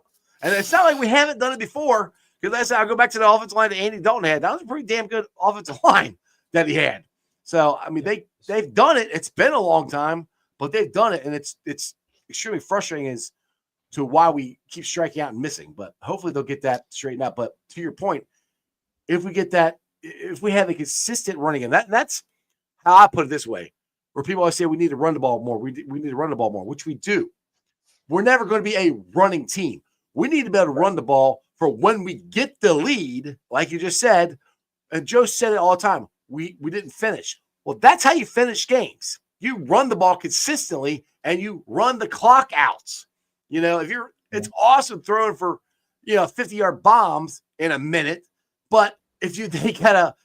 it's not like we haven't done it before. Because I'll go back to the offensive line that Andy Dalton had. That was a pretty damn good offensive line that he had. So, I mean, they've done it. It's been a long time, but they've done it, and it's extremely frustrating as to why we keep striking out and missing. But hopefully they'll get that straightened out. But to your point, if we have a consistent running game, that's how I put it this way, where people always say we need to run the ball more. We need to run the ball more, which we do. We're never going to be a running team. We need to be able to run the ball for when we get the lead, like you just said. And Joe said it all the time. We didn't finish. Well, that's how you finish games. You run the ball consistently and you run the clock out. It's awesome throwing for 50-yard bombs in a minute, but if they got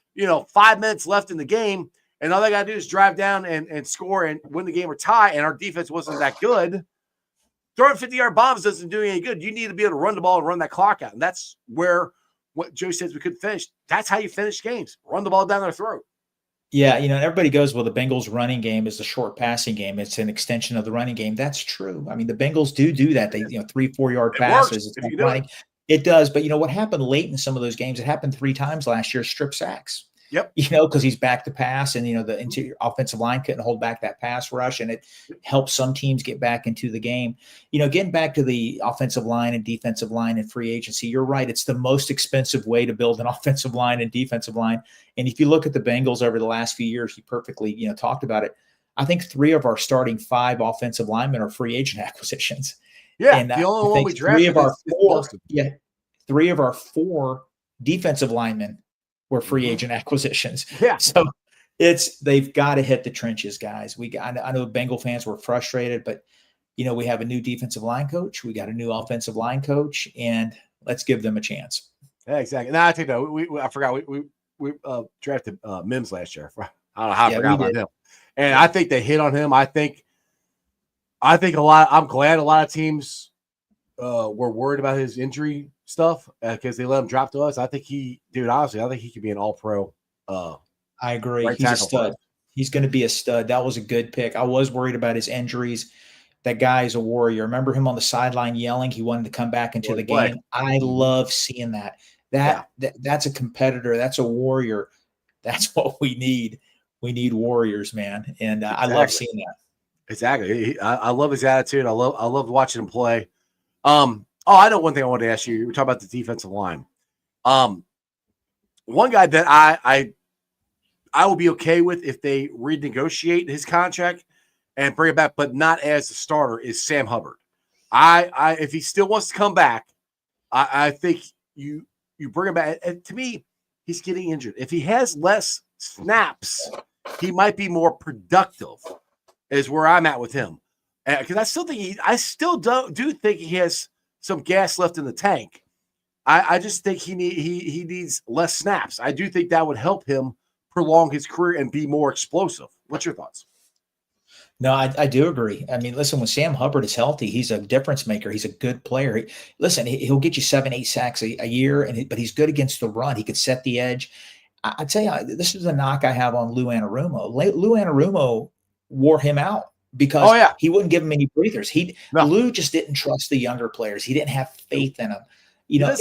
5 minutes left in the game and all they got to do is drive down and score and win the game or tie, and our defense wasn't that good, throwing 50-yard bombs doesn't do any good. You need to be able to run the ball and run that clock out, and that's where what Joe says we couldn't finish. That's how you finish games. Run the ball down their throat. Yeah, everybody goes, well, the Bengals running game is a short passing game. It's an extension of the running game. That's true. I mean, the Bengals do that. They, 3-4 yard passes. It's running. It does. But what happened late in some of those games, it happened 3 times last year, strip sacks. Yep. Because he's back to pass, and the interior offensive line couldn't hold back that pass rush, and it helps some teams get back into the game. Getting back to the offensive line and defensive line and free agency, you're right. It's the most expensive way to build an offensive line and defensive line. And if you look at the Bengals over the last few years, you perfectly talked about it. I think 3 of our starting 5 offensive linemen are free agent acquisitions. Yeah, and the only one we drafted 3 of our 4 defensive linemen were free agent acquisitions. Yeah. So they've got to hit the trenches, guys. I know Bengal fans were frustrated, but we have a new defensive line coach. We got a new offensive line coach, and let's give them a chance. Yeah, exactly. No, I think that I forgot we drafted Mims last year. I don't know how I forgot about him. And I think they hit on him. I think I'm glad a lot of teams were worried about his injury stuff because they let him drop to us. I think honestly, I think he could be an all-pro. I agree. Right, he's a stud. He's going to be a stud. That was a good pick. I was worried about his injuries. That guy is a warrior. Remember him on the sideline yelling he wanted to come back into the game? I love seeing that. That's a competitor. That's a warrior. That's what we need. We need warriors, man. And I love seeing that. Exactly. I love his attitude. I love watching him play. I know one thing I wanted to ask you. You were talking about the defensive line. One guy that I will be okay with if they renegotiate his contract and bring it back, but not as a starter, is Sam Hubbard. If he still wants to come back, I think you bring him back. And to me, he's getting injured. If he has less snaps, he might be more productive. Is where I'm at with him, because I still do think he has some gas left in the tank. I just think he needs less snaps. I do think that would help him prolong his career and be more explosive. What's your thoughts? No, I do agree. I mean, listen, when Sam Hubbard is healthy, he's a difference maker. He's a good player. He'll get you 7-8 sacks a year, but he's good against the run. He could set the edge. I tell you, this is a knock I have on Lou Anarumo. Lou Anarumo wore him out because he wouldn't give him any breathers. Lou just didn't trust the younger players. He didn't have faith in them. Yeah,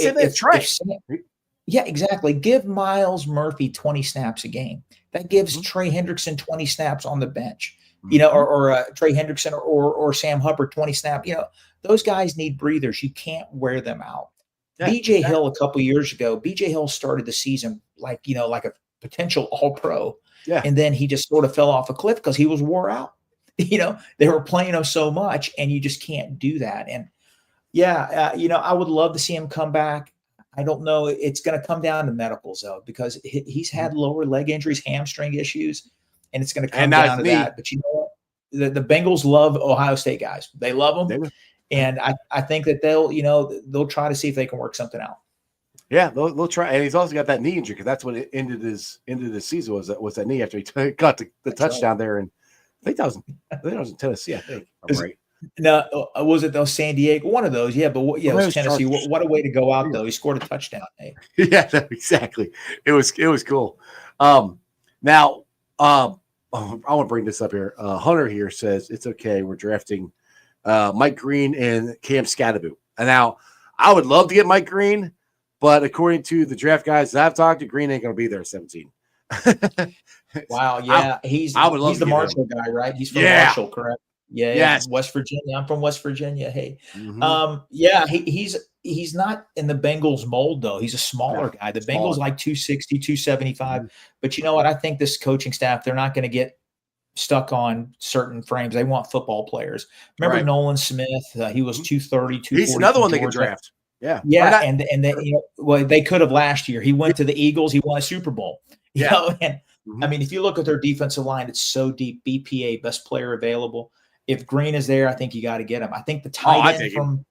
exactly. Give Miles Murphy 20 snaps a game. That gives Trey Hendrickson 20 snaps on the bench. Or Trey Hendrickson or Sam Hubbard 20 snaps. Those guys need breathers. You can't wear them out. Yeah, BJ Hill a couple years ago, BJ Hill started the season like a potential all-pro. Yeah. And then he just sort of fell off a cliff because he was wore out. They were playing him so much, and you just can't do that. And I would love to see him come back. I don't know. It's going to come down to medicals, though, because he's had lower leg injuries, hamstring issues, and it's going to come down to that. But you know what? The Bengals love Ohio State guys. They love them. And I think that they'll try to see if they can work something out. Yeah, they'll try. And he's also got that knee injury because that's what it ended his season was that knee after he got the touchdown there. And I think that was in Tennessee. I think I'm Is- right. No, was it though? San Diego, one of those. Yeah, but yeah, it Well, was it was Tennessee. Chargers. What a way to go out though. He scored a touchdown. Hey. Yeah, no, exactly. It was cool. Now, I want to bring this up here. Hunter here says it's okay. We're drafting Mike Green and Cam Scatterboot. And now, I would love to get Mike Green, but according to the draft guys that I've talked to, Green ain't going to be there at 17. Wow, yeah, he's I would love he's to the get him. Marshall guy, right? He's from Yeah. Marshall, correct? Yeah, Yes. West Virginia. I'm from West Virginia. Hey, Mhm. yeah, he's not in the Bengals mold though. He's a smaller guy. The smaller. Bengals like 260, 275. Mhm. But you know what? I think this coaching staff, they're not going to get stuck on certain frames. They want football players. Remember Right. Nolan Smith? He was 230, 240. He's another from one they could Georgia. draft. Yeah. Yeah, Or not- and they, well, they could have last year. He went to the Eagles. He won a Super Bowl. You Yeah. know, and Mhm. I mean, if you look at their defensive line, it's so deep. BPA, best player available. If Green is there, I think you got to get him. I think the I tight end take from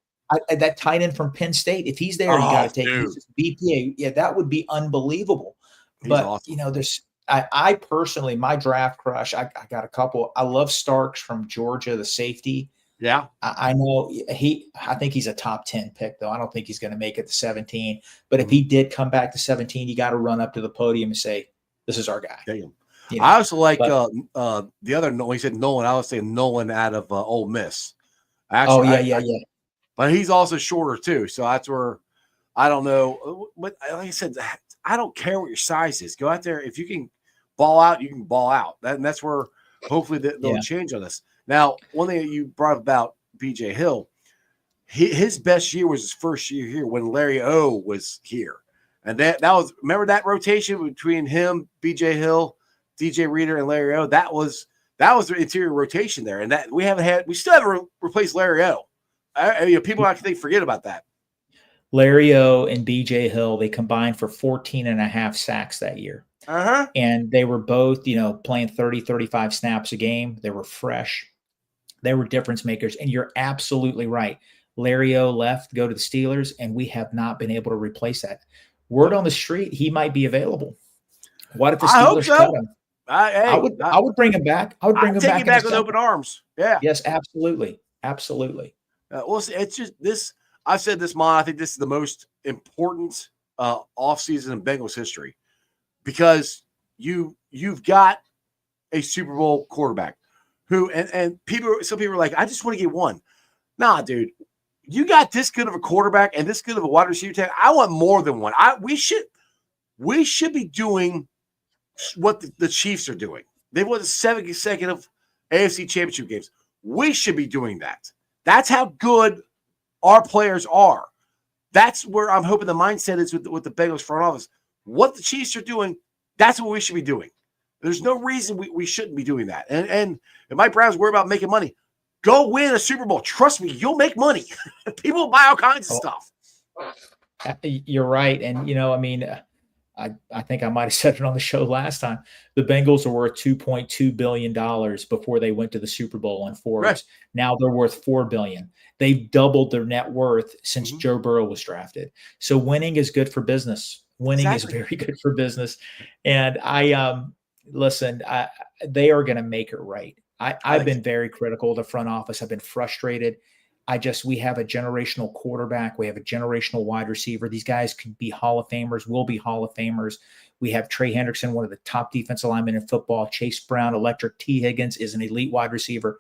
that tight end from Penn State, if he's there, you got to take him. dude. He's just BPA. Yeah, that would be unbelievable. He's But awesome. you know, I personally, my draft crush, I got a couple. I love Starks from Georgia, the safety. Yeah. I know I think he's a top 10 pick, though. I don't think he's going to make it to 17. But if he did come back to 17, you got to run up to the podium and say, this is our guy. Damn. You know? I also like but- the other. He said Nolan. I was saying Nolan out of Ole Miss. Oh, Actually, yeah. but he's also shorter too. So that's where I don't know. But like I said, I don't care what your size is. Go out there. If you can ball out, you can ball out. And that's where hopefully they'll Yeah. change on this. Now, one thing that you brought up about BJ Hill, his best year was his first year here when Larry O was here. And that was, remember that rotation between him, BJ Hill, DJ Reader, and Larry O? That was the interior rotation there. And that we still haven't replaced Larry O. People actually forget about that. Larry O and BJ Hill, they combined for 14 and a half sacks that year. Uh-huh. And they were both, playing 30, 35 snaps a game. They were fresh. They were difference makers. And you're absolutely right. Larry O left, go to the Steelers, and we have not been able to replace that. Word on the street, he might be available. What if the I hope Steelers so. cut him? I would bring him back. I would bring him take back. you back in with December. open arms. Yeah. Yes, absolutely. Absolutely. Well, it's just this. I've said this, Maaaan. I think this is the most important offseason in Bengals history because you've got a Super Bowl quarterback who and some people are like, I just want to get one. Nah, dude, you got this good of a quarterback and this good of a wide receiver tag. I want more than one. We should be doing what the Chiefs are doing. They've won 7 consecutive AFC Championship games. We should be doing that. That's how good our players are. That's where I'm hoping the mindset is with the Bengals front office. What the Chiefs are doing, that's what we should be doing. There's no reason we shouldn't be doing that. And if Mike Brown's worried about making money, go win a Super Bowl. Trust me, you'll make money. People buy all kinds of stuff. You're right. And, I think I might have said it on the show last time. The Bengals are worth $2.2 billion before they went to the Super Bowl on Forbes. Right. Now they're worth $4 billion. They've doubled their net worth since Joe Burrow was drafted. So winning is good for business. Winning is very good for business. And they are going to make it right. I've been very critical of the front office. I've been frustrated. We have a generational quarterback. We have a generational wide receiver. These guys could be Hall of Famers, will be Hall of Famers. We have Trey Hendrickson, one of the top defensive linemen in football. Chase Brown, electric. Tee Higgins is an elite wide receiver.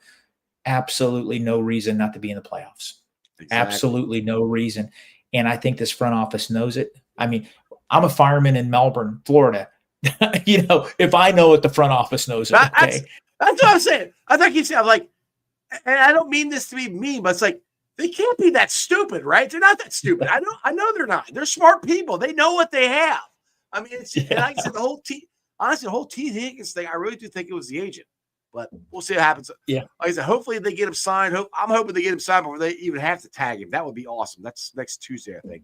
Absolutely no reason not to be in the playoffs. Exactly. Absolutely no reason. And I think this front office knows it. I mean, I'm a fireman in Melbourne, Florida. If I know it, the front office knows it. Okay? That's what I'm saying. I thought you said, I'm like, and I don't mean this to be mean, but it's like they can't be that stupid, right? They're not that stupid. I know they're not. They're smart people. They know what they have. I mean, and like I said, the whole Tee Higgins thing, I really do think it was the agent, but we'll see what happens. Yeah. Like I said, hopefully they get him signed. I'm hoping they get him signed before they even have to tag him. That would be awesome. That's next Tuesday, I think.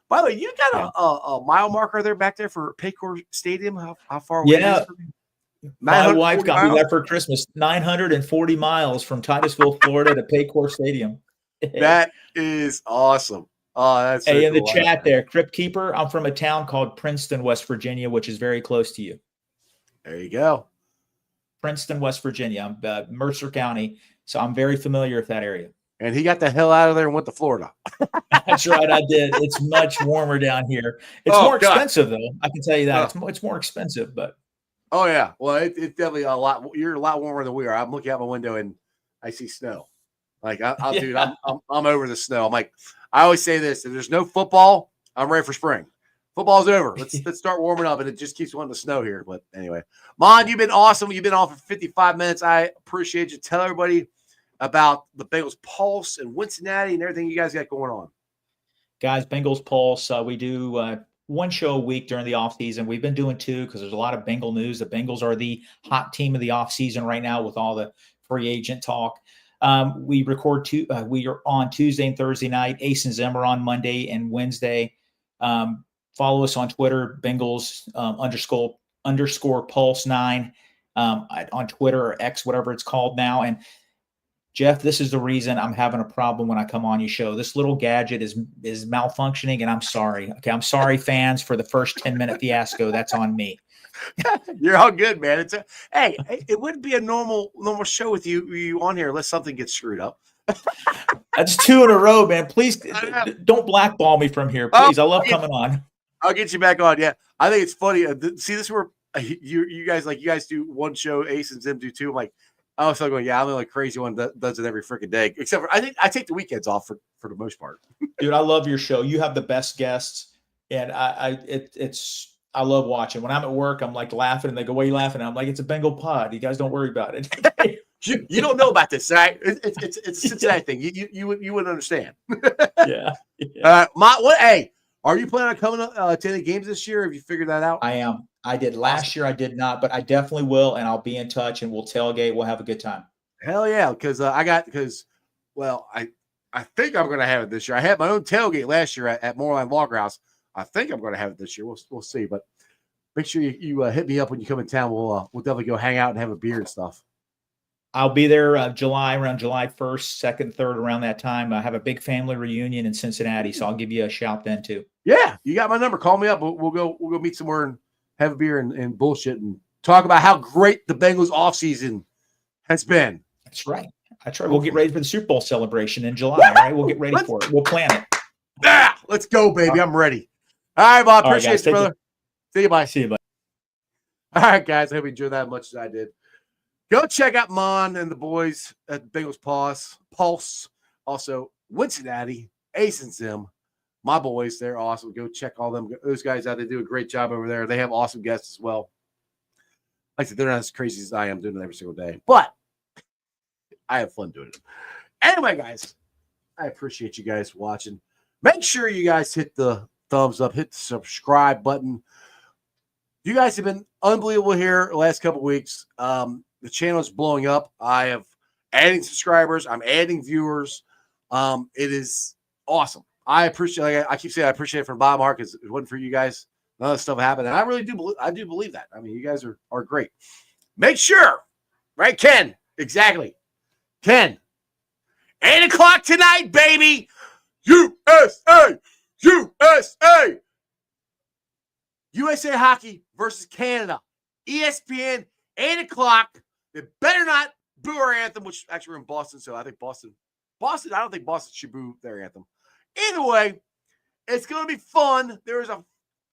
By the way, you got a mile marker there back there for Paycor Stadium. How far away is it from you? My wife 940 got me miles? that for Christmas. 940 miles from Titusville, Florida to Paycor Stadium. That is awesome. Oh, that's Hey, in the cool. chat there, Crypt Keeper, I'm from a town called Princeton, West Virginia, which is very close to you. There you go. Princeton, West Virginia, Mercer County. So I'm very familiar with that area. And he got the hell out of there and went to Florida. That's right, I did. It's much warmer down here. It's Oh, more God. expensive, though. I can tell you that. It's more expensive, but Oh yeah, well it's definitely a lot. You're a lot warmer than we are. I'm looking out my window and I see snow. Like dude, I'm over the snow. I'm like, I always say this: if there's no football, I'm ready for spring. Football's over. Let's start warming up, and it just keeps wanting to snow here. But anyway, Maaaan, you've been awesome. You've been on for 55 minutes. I appreciate you. Tell everybody about the Bengals Pulse and Cincinnati and everything you guys got going on. guys, Bengals Pulse. We do one show a week during the offseason. We've been doing two because there's a lot of Bengal news. The Bengals are the hot team of the offseason right now with all the free agent talk. We record we are on Tuesday and Thursday night. Ace and Zim are on Monday and Wednesday. Follow us on Twitter, Bengals __ Pulse 9 on Twitter or X, whatever it's called now. And Jeff, this is the reason I'm having a problem when I come on your show. This little gadget is malfunctioning, and I'm sorry. Okay, I'm sorry, fans, for the first 10-minute fiasco. That's on me. You're all good, man. Hey, it wouldn't be a normal show with you on here unless something gets screwed up. That's 2 in a row, man. Please don't blackball me from here, please. I love coming on. I'll get you back on. Yeah, I think it's funny. See, this is where you guys do one show, Ace and Zim do two. I'm like, I was going, yeah, I'm the only crazy one that does it every freaking day. Except for I think I take the weekends off for the most part. Dude, I love your show. You have the best guests, and I love watching. When I'm at work, I'm like laughing, and they go, "Why are you laughing?" I'm like, "It's a Bengal pod. You guys don't worry about it." You don't know about this, right? It's a Cincinnati thing. You wouldn't understand. Yeah. Hey, are you planning on coming to any games this year? Have you figured that out? I am. I did last year. I did not, but I definitely will, and I'll be in touch, and we'll tailgate. We'll have a good time. Hell yeah, because I think I'm going to have it this year. I had my own tailgate last year at Moorline Log House. I think I'm going to have it this year. We'll see, but make sure you hit me up when you come in town. We'll definitely go hang out and have a beer and stuff. I'll be there around July 1st, 2nd, 3rd, around that time. I have a big family reunion in Cincinnati, so I'll give you a shout then too. Yeah, you got my number. Call me up. We'll go meet somewhere and have a beer and bullshit and talk about how great the Bengals offseason has been. That's right. We'll get ready for the Super Bowl celebration in July. All right, we'll get ready for it. We'll plan it. Yeah, let's go, baby. I'm ready. All right, Bob. Appreciate you, brother. See you. Bye. See you, bye. All right, guys. I hope you enjoyed that as much as I did. Go check out Maaaan and the boys at Bengals Pulse. Also, Cincinnati, Ace and Zim. My boys, they're awesome. Go check those guys out. They do a great job over there. They have awesome guests as well. Like I said, they're not as crazy as I am doing it every single day, but I have fun doing it. Anyway, guys, I appreciate you guys watching. Make sure you guys hit the thumbs up, hit the subscribe button. You guys have been unbelievable here the last couple weeks. The channel is blowing up. I have adding subscribers. I'm adding viewers. It is awesome. I appreciate. I keep saying I appreciate it from the bottom of my heart because it wasn't for you guys, none of this stuff happened. And I really do. I do believe that. I mean, you guys are great. Make sure, right, Ken? Exactly, Ken. 8:00 tonight, baby. USA, USA, USA Hockey versus Canada. ESPN. 8:00. They better not boo our anthem, which actually we're in Boston, so I think Boston. I don't think Boston should boo their anthem. Either way, it's going to be fun. There was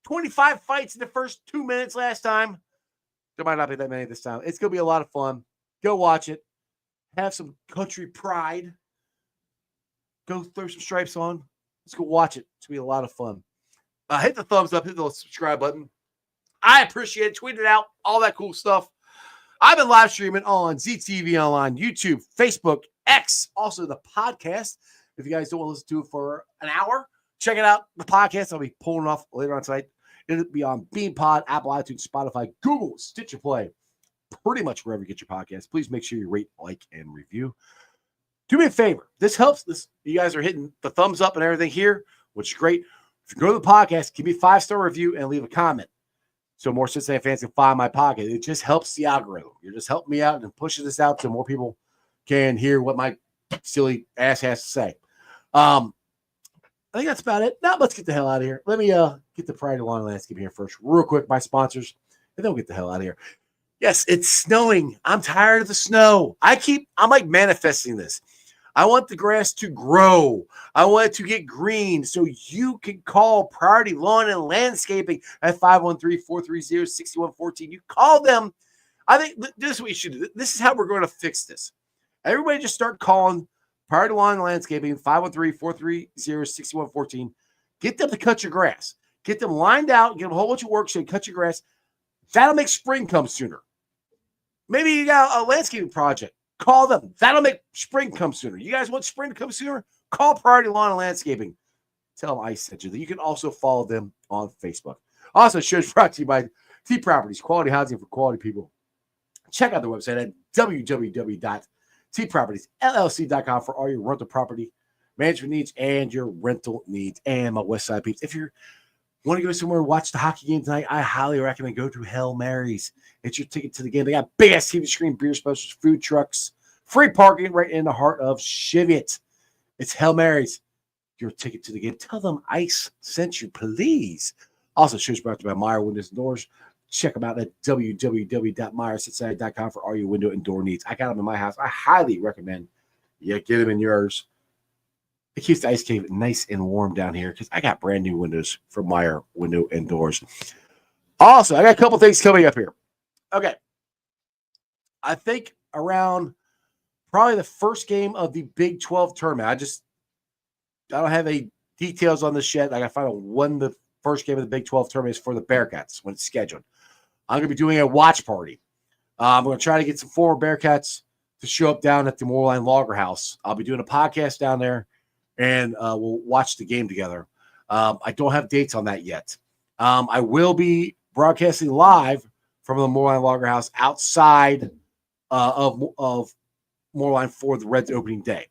25 fights in the first 2 minutes last time. There might not be that many this time. It's going to be a lot of fun. Go watch it. Have some country pride. Go throw some stripes on. Let's go watch it. It's going to be a lot of fun. Hit the thumbs up. Hit the subscribe button. I appreciate it. Tweet it out. All that cool stuff. I've been live streaming on ZTV Online, YouTube, Facebook, X, also the podcast. If you guys don't want to listen to it for an hour, check it out. The podcast I'll be pulling off later on tonight. It'll be on BeanPod, Apple, iTunes, Spotify, Google, Stitcher Play, pretty much wherever you get your podcast. Please make sure you rate, like, and review. Do me a favor. This helps. You guys are hitting the thumbs up and everything here, which is great. If you go to the podcast, give me a 5-star review and leave a comment so more Cincinnati fans can find my podcast. It just helps the algorithm. You're just helping me out and pushing this out so more people can hear what my silly ass has to say. I think that's about it. Now let's get the hell out of here. Let me get the Pride of Lawn Landscape here first, real quick. My sponsors, and then we'll get the hell out of here. Yes, it's snowing. I'm tired of the snow. I'm like manifesting this. I want the grass to grow. I want it to get green. So you can call Priority Lawn and Landscaping at 513-430-6114. You call them. I think this is what you should do. This is how we're going to fix this. Everybody just start calling Priority Lawn and Landscaping, 513-430-6114. Get them to cut your grass. Get them lined out. Get them a whole bunch of work so you cut your grass. That'll make spring come sooner. Maybe you got a landscaping project. Call them. That'll make spring come sooner. You guys want spring to come sooner? Call Priority Lawn and Landscaping. Tell them I sent you. You can also follow them on Facebook. Also, show's brought to you by T Properties, quality housing for quality people. Check out their website at www.tpropertiesllc.com for all your rental property management needs and your rental needs. And my West Side peeps, if you want to go somewhere and watch the hockey game tonight, I highly recommend go to Hail Mary's. It's your ticket to the game. They got big ass TV screen, beer specials, food trucks, free parking right in the heart of Cheviot. It's Hail Mary's. Your ticket to the game. Tell them ICE sent you, please. Also, shows brought to you by Meyer Windows and Doors. Check them out at www.meyercincinnati.com for all your window and door needs. I got them in my house. I highly recommend you get them in yours. It keeps the ice cave nice and warm down here because I got brand new windows from Meyer Window and Doors. Also, I got a couple things coming up here. Okay. I think around probably the first game of the Big 12 tournament. I don't have any details on this yet. I got to find out when the first game of the Big 12 tournament is for the Bearcats, when it's scheduled. I'm going to be doing a watch party. I'm going to try to get some former Bearcats to show up down at the Moorline Logger House. I'll be doing a podcast down there, and we'll watch the game together. I don't have dates on that yet. I will be broadcasting live from the Moorline Logger House outside of Moorline for the Reds opening day.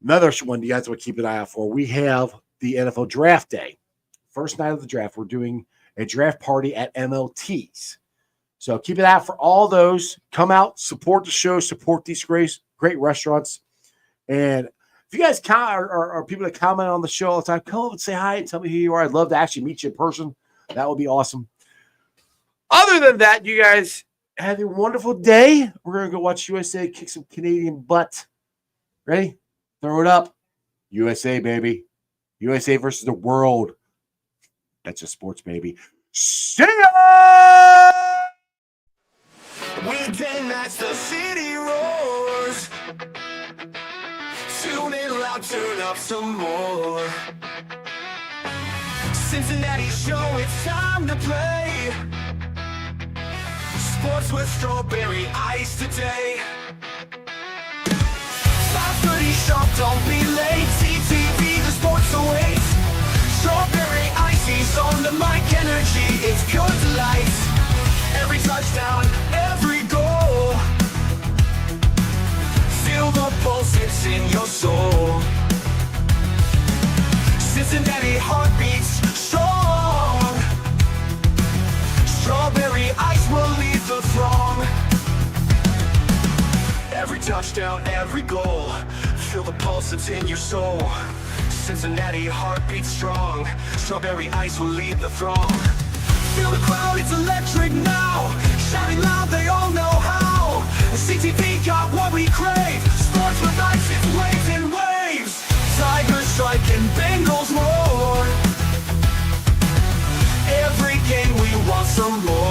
Another one you guys will keep an eye out for. We have the NFL Draft Day. First night of the draft, we're doing a draft party at MLT's. So keep an eye out for all those. Come out, support the show, support these great restaurants. And if you guys are people that comment on the show all the time, come up and say hi and tell me who you are. I'd love to actually meet you in person. That would be awesome. Other than that, you guys have a wonderful day. We're going to go watch USA kick some Canadian butt. Ready? Throw it up. USA, baby. USA versus the world. That's just sports, baby. See ya! Weekend nights, the city roars. Tune in loud, turn up some more. Cincinnati show, it's time to play. Sports with strawberry ice today. 5:30 sharp, don't be late. CTV, the sports awaits. Strawberry icy's on the mic, energy, it's pure delight. Every touchdown, every goal. Feel the pulse, it's in your soul. Cincinnati heartbeats strong. Strawberry ice will lead the throng. Every touchdown, every goal. Feel the pulse, it's in your soul. Cincinnati heartbeats strong. Strawberry ice will lead the throng. Feel the crowd, it's electric now. Shouting loud, they all know how. CTV got what we crave. Sports with ice, it's waves and waves. Tigers strike and Bengals roar. Every game we want some more.